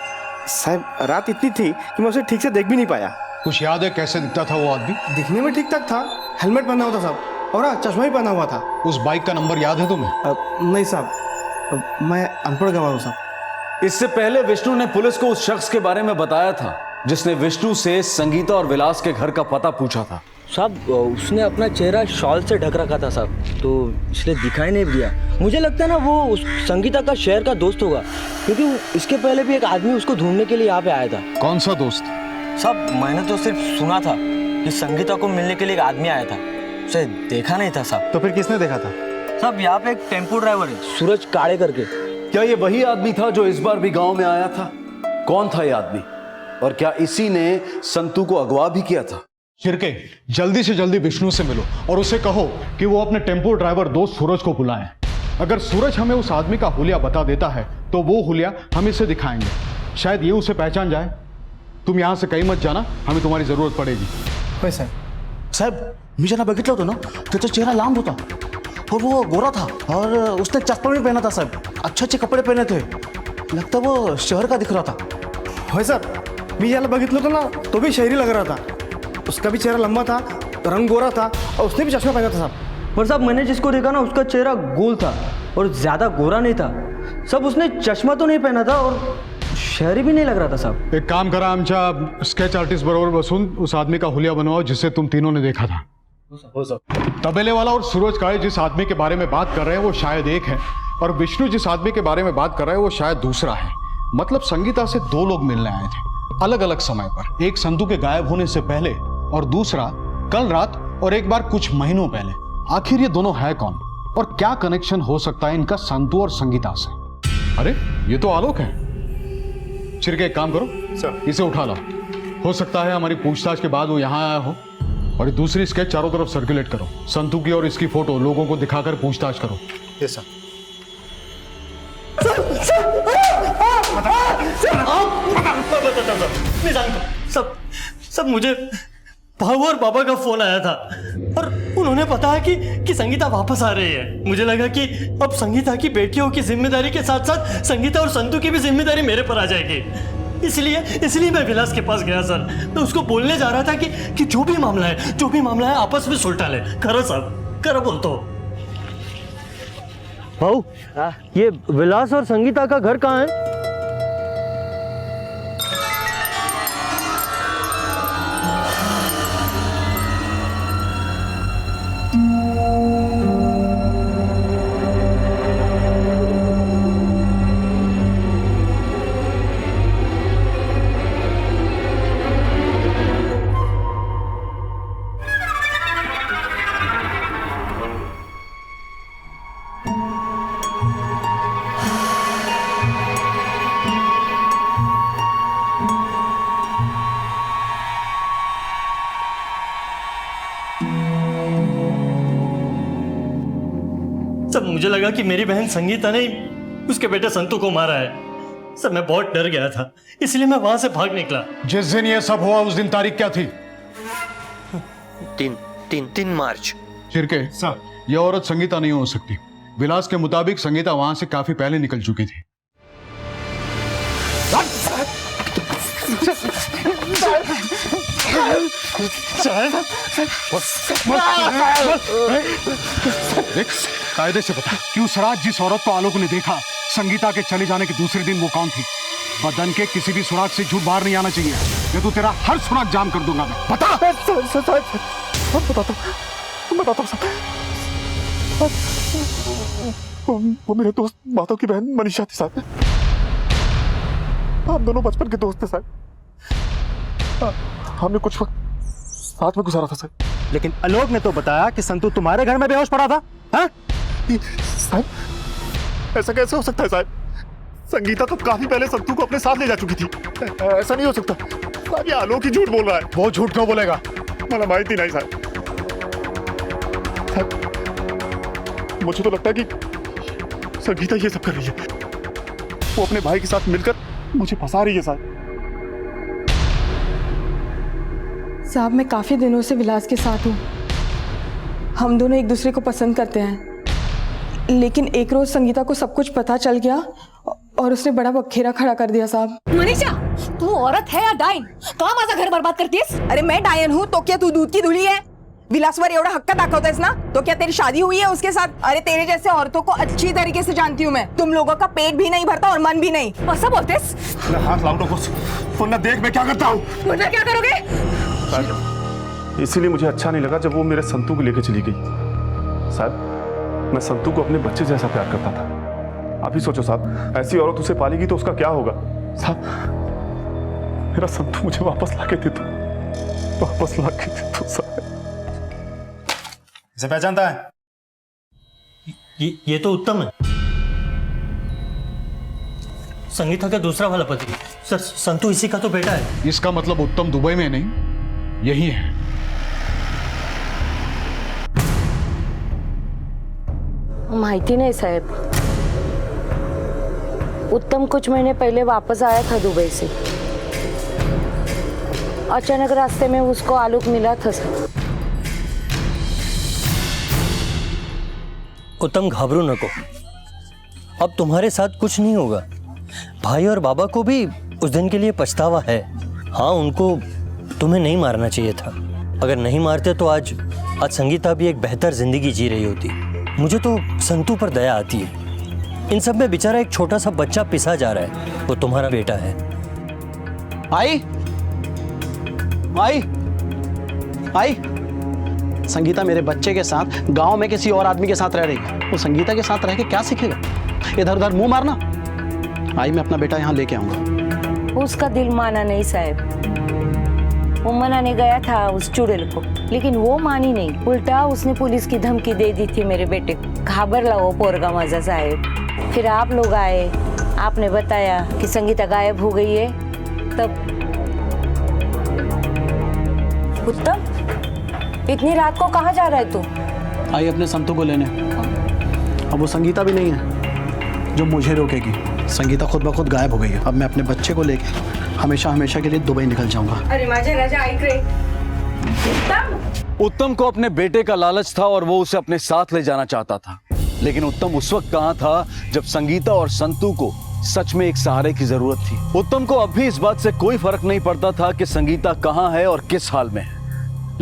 साहब। रात इतनी थी कि मैं उसे ठीक से देख भी नहीं पाया। कुछ याद है कैसे दिखता था वो आदमी? दिखने में ठीक ठाक था, हेलमेट पहना हुआ था साहब, और चश्मा भी पहना हुआ था। उस बाइक का नंबर याद है तुम्हें? नहीं साहब, मैं अनपढ़ गवाह हूँ साहब। इससे पहले विष्णु ने पुलिस को उस शख्स के बारे में बताया था जिसने विष्णु से संगीता और विलास के घर का पता पूछा था। साहब उसने अपना चेहरा शॉल से ढक रखा था साहब, तो इसलिए दिखाई नहीं दिया। मुझे लगता है ना वो उस संगीता का शहर का दोस्त होगा, क्योंकि इसके पहले भी एक आदमी उसको ढूंढने के लिए यहाँ पे आया था। कौन सा दोस्त? साहब मैंने तो सिर्फ सुना था कि संगीता को मिलने के लिए एक आदमी आया था, उसे देखा नहीं था साहब। तो फिर किसने देखा था? साहब यहाँ पे एक टेम्पो ड्राइवर है, सूरज काड़े करके। क्या ये वही आदमी था जो इस बार भी गांव में आया था? कौन था ये आदमी और क्या इसी ने संतू को अगवा भी किया था? शिरके जल्दी से जल्दी विष्णु से मिलो और उसे कहो कि वो अपने टेम्पो ड्राइवर दोस्त सूरज को बुलाए। अगर सूरज हमें उस आदमी का हुलिया बता देता है तो वो हुलिया हम इसे दिखाएंगे, शायद ये उसे पहचान जाए। तुम यहां से कहीं मत जाना, हमें तुम्हारी जरूरत पड़ेगी। होय साहेब, साहेब मी ज्यांना बघितलं होतं ना त्याचा चेहरा लांब होता और वो गोरा था और उसने चश्मा भी पहना था साहब, अच्छे अच्छे कपड़े पहने थे, लगता वो शहर का दिख रहा था। होय सर, मी ज्याला बघितलं होतं ना तो भी शहरी लग रहा था, उसका भी चेहरा लंबा था, रंग गोरा था और उसने भी चश्मा पहना था साहब। पर साहब मैंने जिसको देखा ना उसका चेहरा गोल था और ज्यादा गोरा नहीं था सब, उसने चश्मा तो नहीं पहना था और शहरी भी नहीं लग रहा था साहब। एक काम करा, आमच्या स्केच आर्टिस्ट बरोबर बसून उस आदमी का हुलिया बनवाओ जिससे तुम तीनों ने देखा था। हो सर। तबेले वाला और सूरज काळे जिस आदमी के बारे में बात कर रहे हैं वो शायद एक है, और विष्णु जिस आदमी के बारे में बात कर रहे हैं वो शायद दूसरा है। मतलब संगीता से दो लोग मिलने आए थे अलग अलग समय पर, एक संतू के गायब होने से पहले और दूसरा कल रात और एक बार कुछ महीनों पहले। आखिर ये दोनों है कौन और क्या कनेक्शन हो सकता है इनका संतू और संगीता से? अरे ये तो आलोक है। चिरके एक काम करो सर, इसे उठा लो, हो सकता है हमारी पूछताछ के बाद वो यहाँ आया हो। और दूसरी स्केच चारों तरफ सर्कुलेट करो, संतू की और इसकी फोटो लोगों को दिखाकर पूछताछ करो। Yes sir. सब मुझे भाऊ और बाबा का फोन आया था और उन्होंने बताया कि संगीता वापस आ रही है। मुझे लगा कि अब संगीता की बेटियों की जिम्मेदारी के साथ साथ संगीता और संतू की भी जिम्मेदारी मेरे पर आ जाएगी। इसलिए मैं विलास के पास गया सर। मैं उसको बोलने जा रहा था कि जो भी मामला है आपस में सुलटा ले। करो साहब, करो बोल तो। भाऊ ये विलास और संगीता का घर कहाँ है? सब मुझे लगा कि मेरी बहन संगीता ने उसके बेटे संतू को मारा है। सब मैं बहुत डर गया था, इसलिए मैं वहां से भाग निकला। जिस दिन ये सब हुआ उस दिन तारीख क्या थी? 3 मार्च। चिरके सर, ये औरत संगीता नहीं हो सकती। विलास के मुताबिक संगीता वहां से काफी पहले निकल चुकी थी। देख, कायदे से बता कि उस रात जिस औरत को आलोक ने देखा संगीता के चले जाने के दूसरे दिन वो कौन थी? बदन के किसी भी सुराग से झूठ बाहर नहीं आना चाहिए, ये तो तेरा हर सुराग जाम कर दूंगा मैं। बता। बताता हूँ। वो मेरे दोस्त माधव की बहन मनीषा थी साहब। हम दोनों बचपन के दोस्त थे साहब। हमने कुछ वक्त साथ में गुजारा था साहब। लेकिन आलोक ने तो बताया कि संतू तुम्हारे घर में बेहोश पड़ा था। हाँ? साहब ऐसा कैसे हो सकता है साहब? संगीता तो काफी पहले संतू को अपने साथ ले जा चुकी थी। ऐसा नहीं हो सकता साहब, ये आलोक ही झूठ बोल रहा है। वो झूठ क्यों बोलेगा? मला माहिती नहीं साहब। मुझे तो लगता है कि संगीता ये सब कर रही है। वो अपने भाई के साथ मिलकर मुझे फंसा रही है साहब। साहब मैं काफी दिनों से विलास के साथ हूँ, हम दोनों एक दूसरे को पसंद करते हैं, लेकिन एक रोज संगीता को सब कुछ पता चल गया और उसने बड़ा बखेरा खड़ा कर दिया साहब। मनीषा, तू औरत है या डायन? कहाँ माझा घर बर्बाद करतीस? अरे मैं डायन हूँ तो क्या तू दूध की धुली है? विलासवर एवढा हक्का दाखवतेस ना, तो क्या तेरी शादी हुई है उसके साथ? अरे तेरे जैसे औरतों को अच्छी तरीके से जानती हूँ मैं। तुम लोगों का पेट भी नहीं भरता और मन भी नहीं। ऐसा बोलतेस? हाथ लाओ तो ना देख मैं क्या करता हूँ। वरना क्या करोगे? इसीलिए मुझे अच्छा नहीं लगा जब वो मेरे संतू को लेकर चली गई। साहब मैं संतू को अपने बच्चे जैसा प्यार करता था। आप ही सोचो साहब, ऐसी औरत उसे पालेगी तो उसका क्या होगा? साहब मेरा संतू मुझे वापस ला के दे दो, वापस ला के दे दो साहब। इसे पहचानता है? ये तो उत्तम है, संगीता का दूसरा वाला पति। सर संतू इसी का तो बेटा है। इसका मतलब उत्तम दुबई में नहीं, यही है। माहिती नहीं साहब। उत्तम कुछ महीने पहले वापस आया था दुबई से। अचानक रास्ते में उसको आलोक मिला था सर। उत्तम घबरो नको, अब तुम्हारे साथ कुछ नहीं होगा। भाई और बाबा को भी उस दिन के लिए पछतावा है। हाँ, उनको तुम्हें नहीं मारना चाहिए था। अगर नहीं मारते तो आज संगीता भी एक बेहतर जिंदगी जी रही होती। मुझे तो संतू पर दया आती है। इन सब में बेचारा एक छोटा सा बच्चा पिसा जा रहा है, वो तुम्हारा बेटा है। आई आई आई संगीता मेरे बच्चे के साथ गांव में किसी और आदमी के साथ रह रही है। वो संगीता के साथ रह के क्या सीखेगा? इधर उधर मुंह मारना। आई, मैं अपना बेटा यहाँ लेके आऊंगा। उसका दिल माना नहीं साहब। वो मनाने गया था उस चुड़ैल को, लेकिन वो मानी नहीं। उल्टा उसने पुलिस की धमकी दे दी थी मेरे बेटे को। घाबरला वो पोरगा मजा साहब। फिर आप लोग आए, आपने बताया कि संगीता गायब हो गई है। तब उत्तम, इतनी रात को कहाँ जा रहा है तू? आई अपने संतू को लेने। अब वो संगीता भी नहीं है जो मुझे रोकेगी। संगीता खुद ब खुद गायब हो गई है। अब मैं अपने बच्चे को लेके हमेशा हमेशा के लिए दुबई निकल जाऊंगा। अरे माझे राजा ऐक रे। उत्तम को अपने बेटे का लालच था और वो उसे अपने साथ ले जाना चाहता था। लेकिन उत्तम उस वक्त कहाँ था जब संगीता और संतू को सच में एक सहारे की जरूरत थी। उत्तम को अब भी इस बात से कोई फर्क नहीं पड़ता था कि संगीता कहाँ है और किस हाल में है।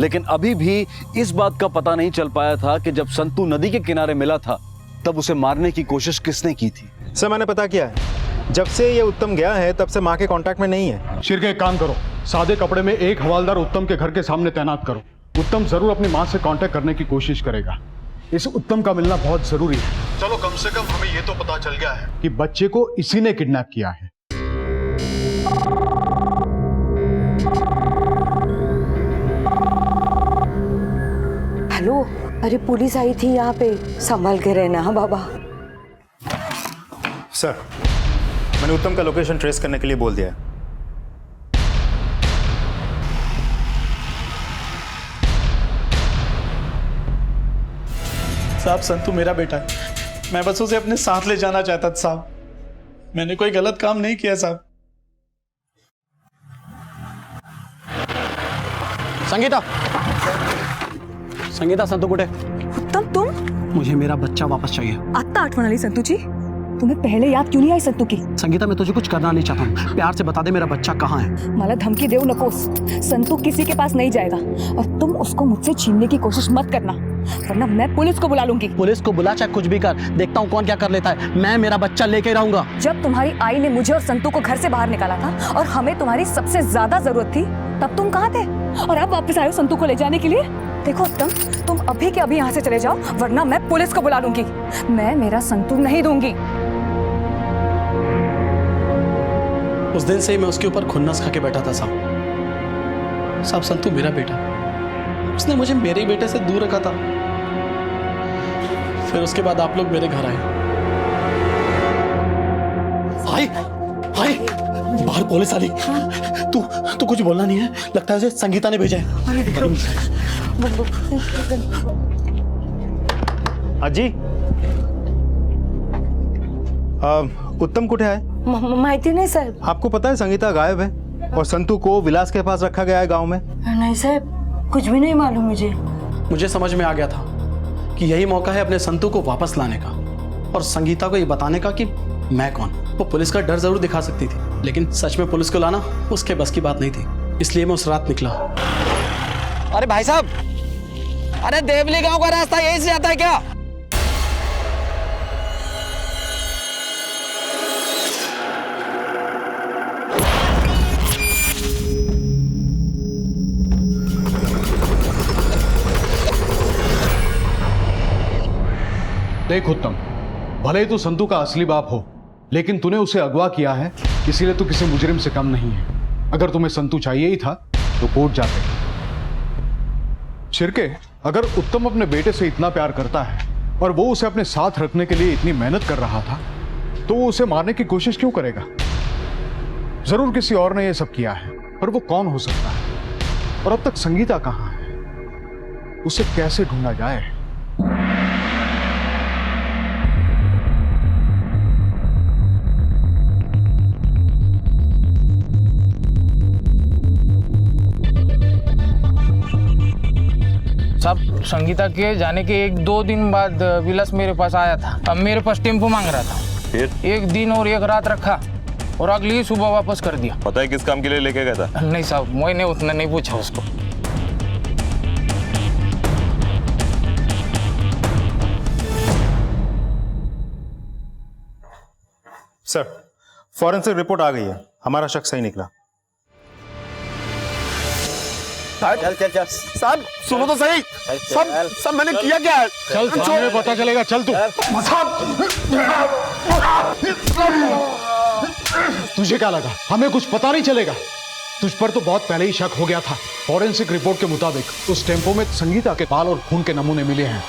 लेकिन अभी भी इस बात का पता नहीं चल पाया था कि जब संतू नदी के किनारे मिला था तब उसे मारने की कोशिश किसने की थी। सर, मैंने पता किया है। जब से ये उत्तम गया है तब से माँ के कांटेक्ट में नहीं है। शिरके, एक काम करो, सादे कपड़े में एक हवालदार उत्तम के घर के सामने तैनात करो। उत्तम जरूर अपनी माँ से कांटेक्ट करने की कोशिश करेगा। इस उत्तम का मिलना बहुत जरूरी है। चलो, कम से कम हमें ये तो पता चल गया है कि बच्चे को इसी ने किडनैप किया है। हेलो, अरे पुलिस आई थी यहाँ पे, संभाल के रहना। हाँ बाबा। सर, मैंने उत्तम का लोकेशन ट्रेस करने के लिए बोल दिया है। साहब, संतू मेरा बेटा है। मैं बस उसे अपने साथ ले जाना चाहता था साहब। मैंने कोई गलत काम नहीं किया साहब। संगीता, संगीता, संतू कुठे? उत्तम, तुम? मुझे मेरा बच्चा वापस चाहिए। आता आठवण आली संतू जी? तुम्हें पहले याद क्यों नहीं आई संतू की? संगीता, मैं तुझे कुछ करना नहीं चाहता हूँ। प्यार से बता दे मेरा बच्चा कहाँ है। मला धमकी देऊ नकोस। संतू किसी के पास नहीं जाएगा और तुम उसको मुझसे छीनने की कोशिश मत करना, वरना मैं पुलिस को बुला लूंगी। पुलिस को बुला, चाहे कुछ भी कर, देखता हूँ कौन क्या कर लेता है। मैं मेरा बच्चा लेके रहूंगा। जब तुम्हारी आई ने मुझे और संतू को घर से बाहर निकाला था और हमें तुम्हारी सबसे ज्यादा जरूरत थी, तब तुम कहाँ थे? और अब वापस आए हो संतू को ले जाने के लिए? देखो उत्तम, तुम अभी के अभी यहाँ से चले जाओ, वरना मैं पुलिस को बुला लूंगी। मैं मेरा संतू नहीं दूंगी। उस दिन से ही मैं उसके ऊपर खुन्नस खा के बैठा था साहब। साहब, संतू मेरा बेटा, उसने मुझे मेरे ही बेटे से दूर रखा था। फिर उसके बाद आप लोग मेरे घर आए। आई, आई, बाहर पुलिस आ गई। तू कुछ बोलना नहीं है? लगता है उसे संगीता ने भेजा है। अजी, उत्तम कुठे है? माहिती नहीं साहब। आपको पता है संगीता गायब है और संतू को विलास के पास रखा गया है गांव में। नहीं साहब, कुछ भी नहीं मालूम मुझे। मुझे समझ में आ गया था कि यही मौका है अपने संतू को वापस लाने का और संगीता को ये बताने का कि मैं कौन। वो पुलिस का डर जरूर दिखा सकती थी, लेकिन सच में पुलिस को लाना उसके बस की बात नहीं थी। इसलिए मैं उस रात निकला। अरे भाई साहब, अरे देवली गांव का रास्ता यहीं से जाता है क्या? देख उत्तम, भले ही तू संतू का असली बाप हो, लेकिन तूने उसे अगवा किया है, इसीलिए तू किसी मुजरिम से कम नहीं है। अगर तुम्हें संतू चाहिए ही था तो कोर्ट जाते। शिरके, अगर उत्तम अपने बेटे से इतना प्यार करता है और वो उसे अपने साथ रखने के लिए इतनी मेहनत कर रहा था, तो वो उसे मारने की कोशिश क्यों करेगा? जरूर किसी और ने यह सब किया है, पर वो कौन हो सकता है? और अब तक संगीता कहाँ है? उसे कैसे ढूंढा जाए? साहब संगीता के जाने के 1-2 दिन बाद विलास मेरे पास आया था। अब मेरे पास टेम्पो मांग रहा था। फिर 1 दिन और 1 रात रखा और अगली सुबह वापस कर दिया। पता है किस काम के लिए लेके गया था? नहीं साहब, मैंने उतना नहीं पूछा उसको। सर, फॉरेंसिक रिपोर्ट आ गई है, हमारा शक सही निकला। चल चल चल साहब, सुनो तो सही। सब मैंने किया क्या है? चल सामने पता चलेगा, चल तू। तुझे क्या लगा हमें कुछ पता नहीं चलेगा? तुझ पर तो बहुत पहले ही शक हो गया था। फॉरेंसिक रिपोर्ट के मुताबिक उस टेम्पो में संगीता के बाल और खून के नमूने मिले हैं।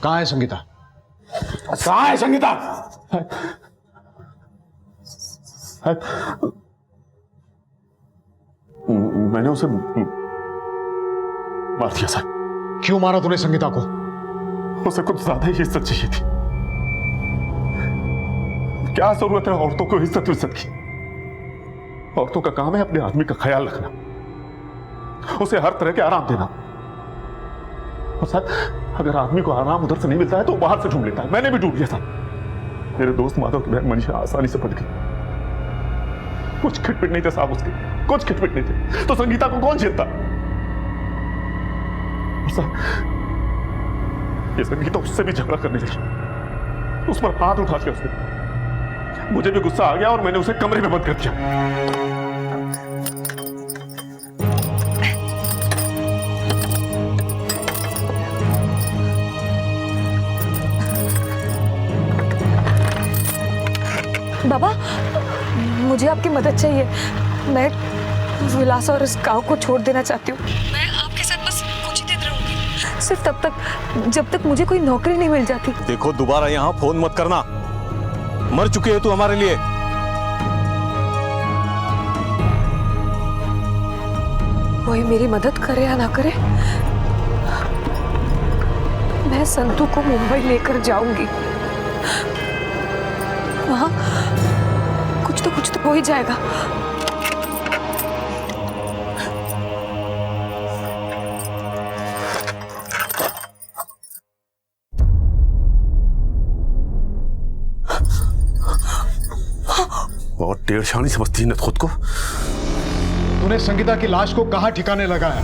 कहाँ है संगीता? कहाँ है संगीता? मैंने उसे मार दिया सर। क्यों मारा तूने संगीता को? उसे कुछ ज्यादा ही इज्जत चाहिए थी। क्या जरूरत है औरतों को इज्जत की? औरतों का काम है अपने आदमी का ख्याल रखना, उसे हर तरह के आराम देना। और सर, अगर आदमी को आराम उधर से नहीं मिलता है तो बाहर से ढूंढ लेता है। मैंने भी ढूंढ लिया था। मेरे दोस्त माधव की बहन मनीषा आसानी से पड़ गई। कुछ खिटपिट नहीं थे साहब उसके, कुछ खिटपिट नहीं थे, तो संगीता को कौन छेड़ता? ये संगीता उससे भी झगड़ा करने लगी, उस पर हाथ उठा के उसने। मुझे भी गुस्सा आ गया और मैंने उसे कमरे में बंद कर दिया। बाबा, मुझे आपकी मदद चाहिए। मैं विलास और इस गांव को छोड़ देना चाहती हूँ। मैं आपके साथ बस कुछ ही दिन रहूंगी, सिर्फ तब तक जब तक मुझे कोई नौकरी नहीं मिल जाती। देखो, दोबारा यहाँ फोन मत करना। मर चुकी है तू हमारे लिए। कोई मेरी मदद करे या ना करे, मैं संतू को मुंबई लेकर जाऊंगी। वहां कुछ तो हो ही जाएगा। बहुत टेढ़शानी समझती है खुद को। तूने संगीता की लाश को कहां ठिकाने लगाया?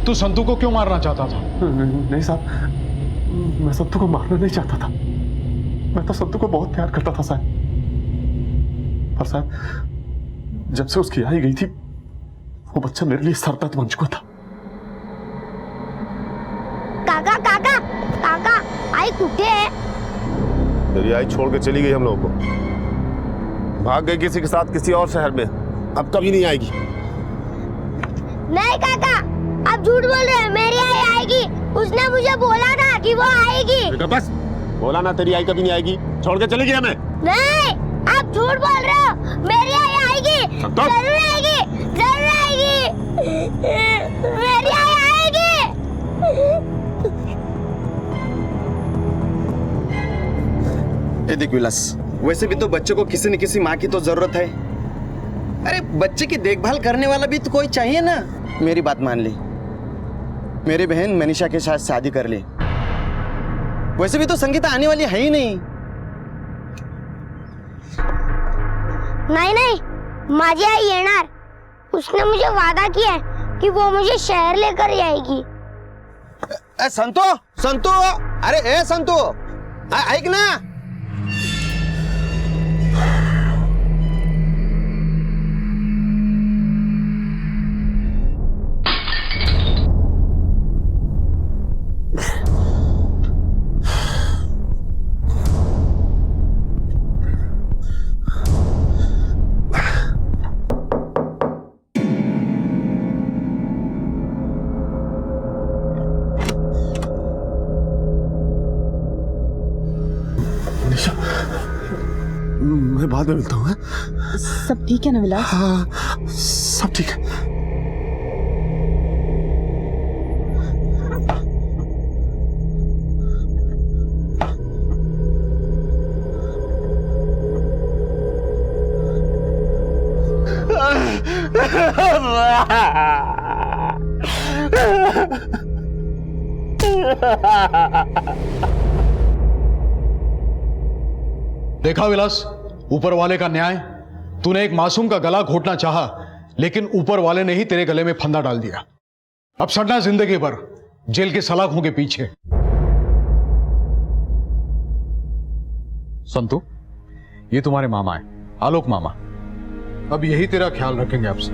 तू संतू को क्यों मारना चाहता था? नहीं साहब, मैं संतू को मारना नहीं चाहता था। मैं तो संतू को बहुत प्यार करता था साहब। पर साहब, जब से उसकी आई गई थी, वो बच्चा मेरे लिए सरदर्द बन चुका था। काका काका काका, आई कुठे है? मेरी आई छोड़ के चली गई हम लोगों को। भाग गई किसी के साथ किसी और शहर में। अब कभी नहीं आएगी। नहीं काका, आप झूठ बोल रहे हैं। मेरी आई आएगी। उसने मुझे बोला था कि वो आएगी। बस बोला ना, तेरी आई कभी नहीं आएगी। छोड़ के चली गई हमें। नहीं, आप झूठ बोल रहे हो। मेरी आई आएगी, जरूर आएगी, जरूर आएगी। मेरी आई आएगी। ये देख विलास, वैसे भी तो बच्चे को किसी न किसी माँ की तो जरूरत है। अरे बच्चे की देखभाल करने वाला भी तो कोई चाहिए ना। मेरी बात मान ली, मेरी बहन मनीषा के साथ शादी कर ली। वैसे भी तो संगीता आने वाली है ही नहीं। नहीं, माझी आई येणार। उसने मुझे वादा किया है कि वो मुझे शहर लेकर जाएगी। संतो, संतो, अरे ए संतो, ऐक ना। मैं बाद में मिलता हूँ। सब ठीक है ना विलास? हाँ, सब ठीक है। देखा विलास, ऊपर वाले का न्याय। तूने एक मासूम का गला घोटना चाहा, लेकिन ऊपर वाले ने ही तेरे गले में फंदा डाल दिया। अब सड़ना जिंदगी भर जेल के सलाखों के पीछे। संतु, ये तुम्हारे मामा है, आलोक मामा। अब यही तेरा ख्याल रखेंगे आपसे।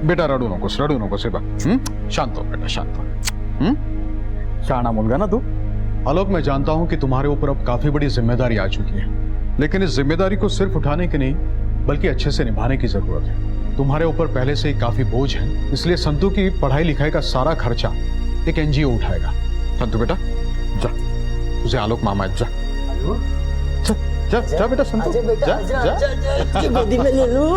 बेटा रडू नको सेबा। शांत हो बेटा, शांत हो। शाना मुलगा ना तू। आलोक, मैं जानता हूं कि तुम्हारे ऊपर अब काफी बड़ी जिम्मेदारी आ चुकी है, लेकिन इस जिम्मेदारी को सिर्फ उठाने की नहीं बल्कि अच्छे से निभाने की जरूरत है। तुम्हारे ऊपर पहले से ही काफी बोझ है, इसलिए संतु की पढ़ाई लिखाई का सारा खर्चा एक एनजीओ उठाएगा। संतु बेटा जा, तुझे आलोक मामा जा जा जा बेटा। संतु जा जा, गोदी में ले लूं।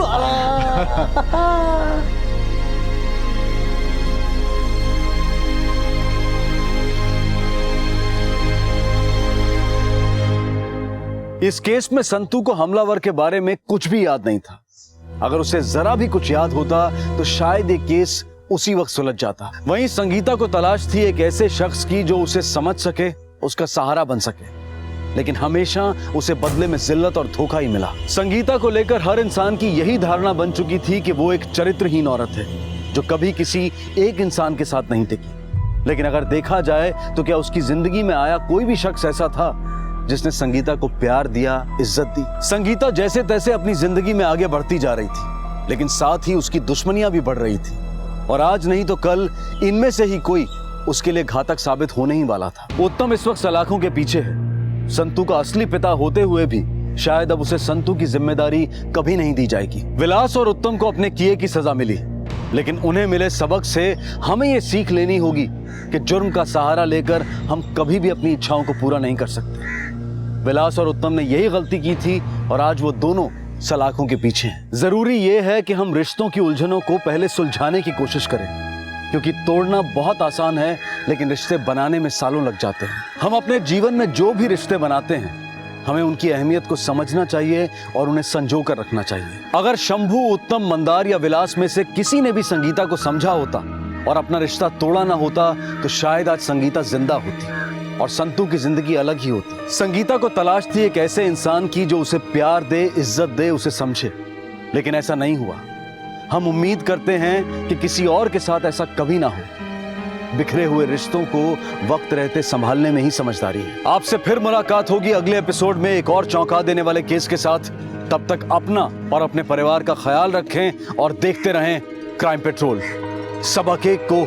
इस केस में संतु को हमलावर के बारे में कुछ भी याद नहीं था। अगर उसे जरा भी कुछ याद होता तो शायद ये केस उसी वक्त सुलझ जाता। वहीं संगीता को तलाश थी एक ऐसे शख्स की जो उसे समझ सके, उसका सहारा बन सके, लेकिन हमेशा उसे बदले में जिल्लत और धोखा ही मिला। संगीता को लेकर हर इंसान की यही धारणा बन चुकी थी कि वो एक चरित्रहीन औरत है जो कभी किसी एक इंसान के साथ नहीं टिकी। लेकिन अगर देखा जाए तो क्या उसकी जिंदगी में आया कोई भी शख्स ऐसा था जिसने संगीता को प्यार दिया, इज्जत दी? संगीता जैसे तैसे अपनी जिंदगी में आगे बढ़ती जा रही थी, लेकिन साथ ही उसकी दुश्मनियां भी बढ़ रही थी, और आज नहीं तो कल इनमें से ही कोई उसके लिए घातक साबित होने ही वाला था। उत्तम इस वक्त सलाखों के पीछे है। संतु का असली पिता होते हुए भी शायद अब उसे संतु की जिम्मेदारी कभी नहीं दी जाएगी। विलास और उत्तम को अपने किए की सजा मिली, लेकिन उन्हें मिले सबक से हमें यह सीख लेनी होगी कि जुर्म का सहारा लेकर हम कभी भी अपनी इच्छाओं को पूरा नहीं कर सकते। विलास और उत्तम ने यही गलती की थी और आज वो दोनों सलाखों के पीछे हैं। जरूरी ये है कि हम रिश्तों की उलझनों को पहले सुलझाने की कोशिश करें, क्योंकि तोड़ना बहुत आसान है लेकिन रिश्ते बनाने में सालों लग जाते हैं। हम अपने जीवन में जो भी रिश्ते बनाते हैं हमें उनकी अहमियत को समझना चाहिए और उन्हें संजो कर रखना चाहिए। अगर शंभू, उत्तम, मंदार या विलास में से किसी ने भी संगीता को समझा होता और अपना रिश्ता तोड़ा ना होता तो शायद आज संगीता जिंदा होती और संतु की जिंदगी अलग ही होती। संगीता को तलाश थी एक ऐसे इंसान की जो उसे प्यार दे, इज्जत दे, उसे समझे, लेकिन ऐसा नहीं हुआ। हम उम्मीद करते हैं कि किसी और के साथ ऐसा कभी ना हो। बिखरे हुए रिश्तों को वक्त रहते संभालने में ही समझदारी है। आपसे फिर मुलाकात होगी अगले एपिसोड में एक और चौंका देने वाले केस के साथ। तब तक अपना और अपने परिवार का ख्याल रखें और देखते रहें क्राइम पेट्रोल। सबक एक को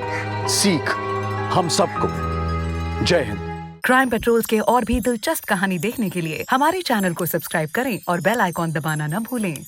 सीख हम सबको। जय हिंद। क्राइम पेट्रोल के और भी दिलचस्प कहानी देखने के लिए हमारे चैनल को सब्सक्राइब करें और बेल आइकॉन दबाना न भूलें।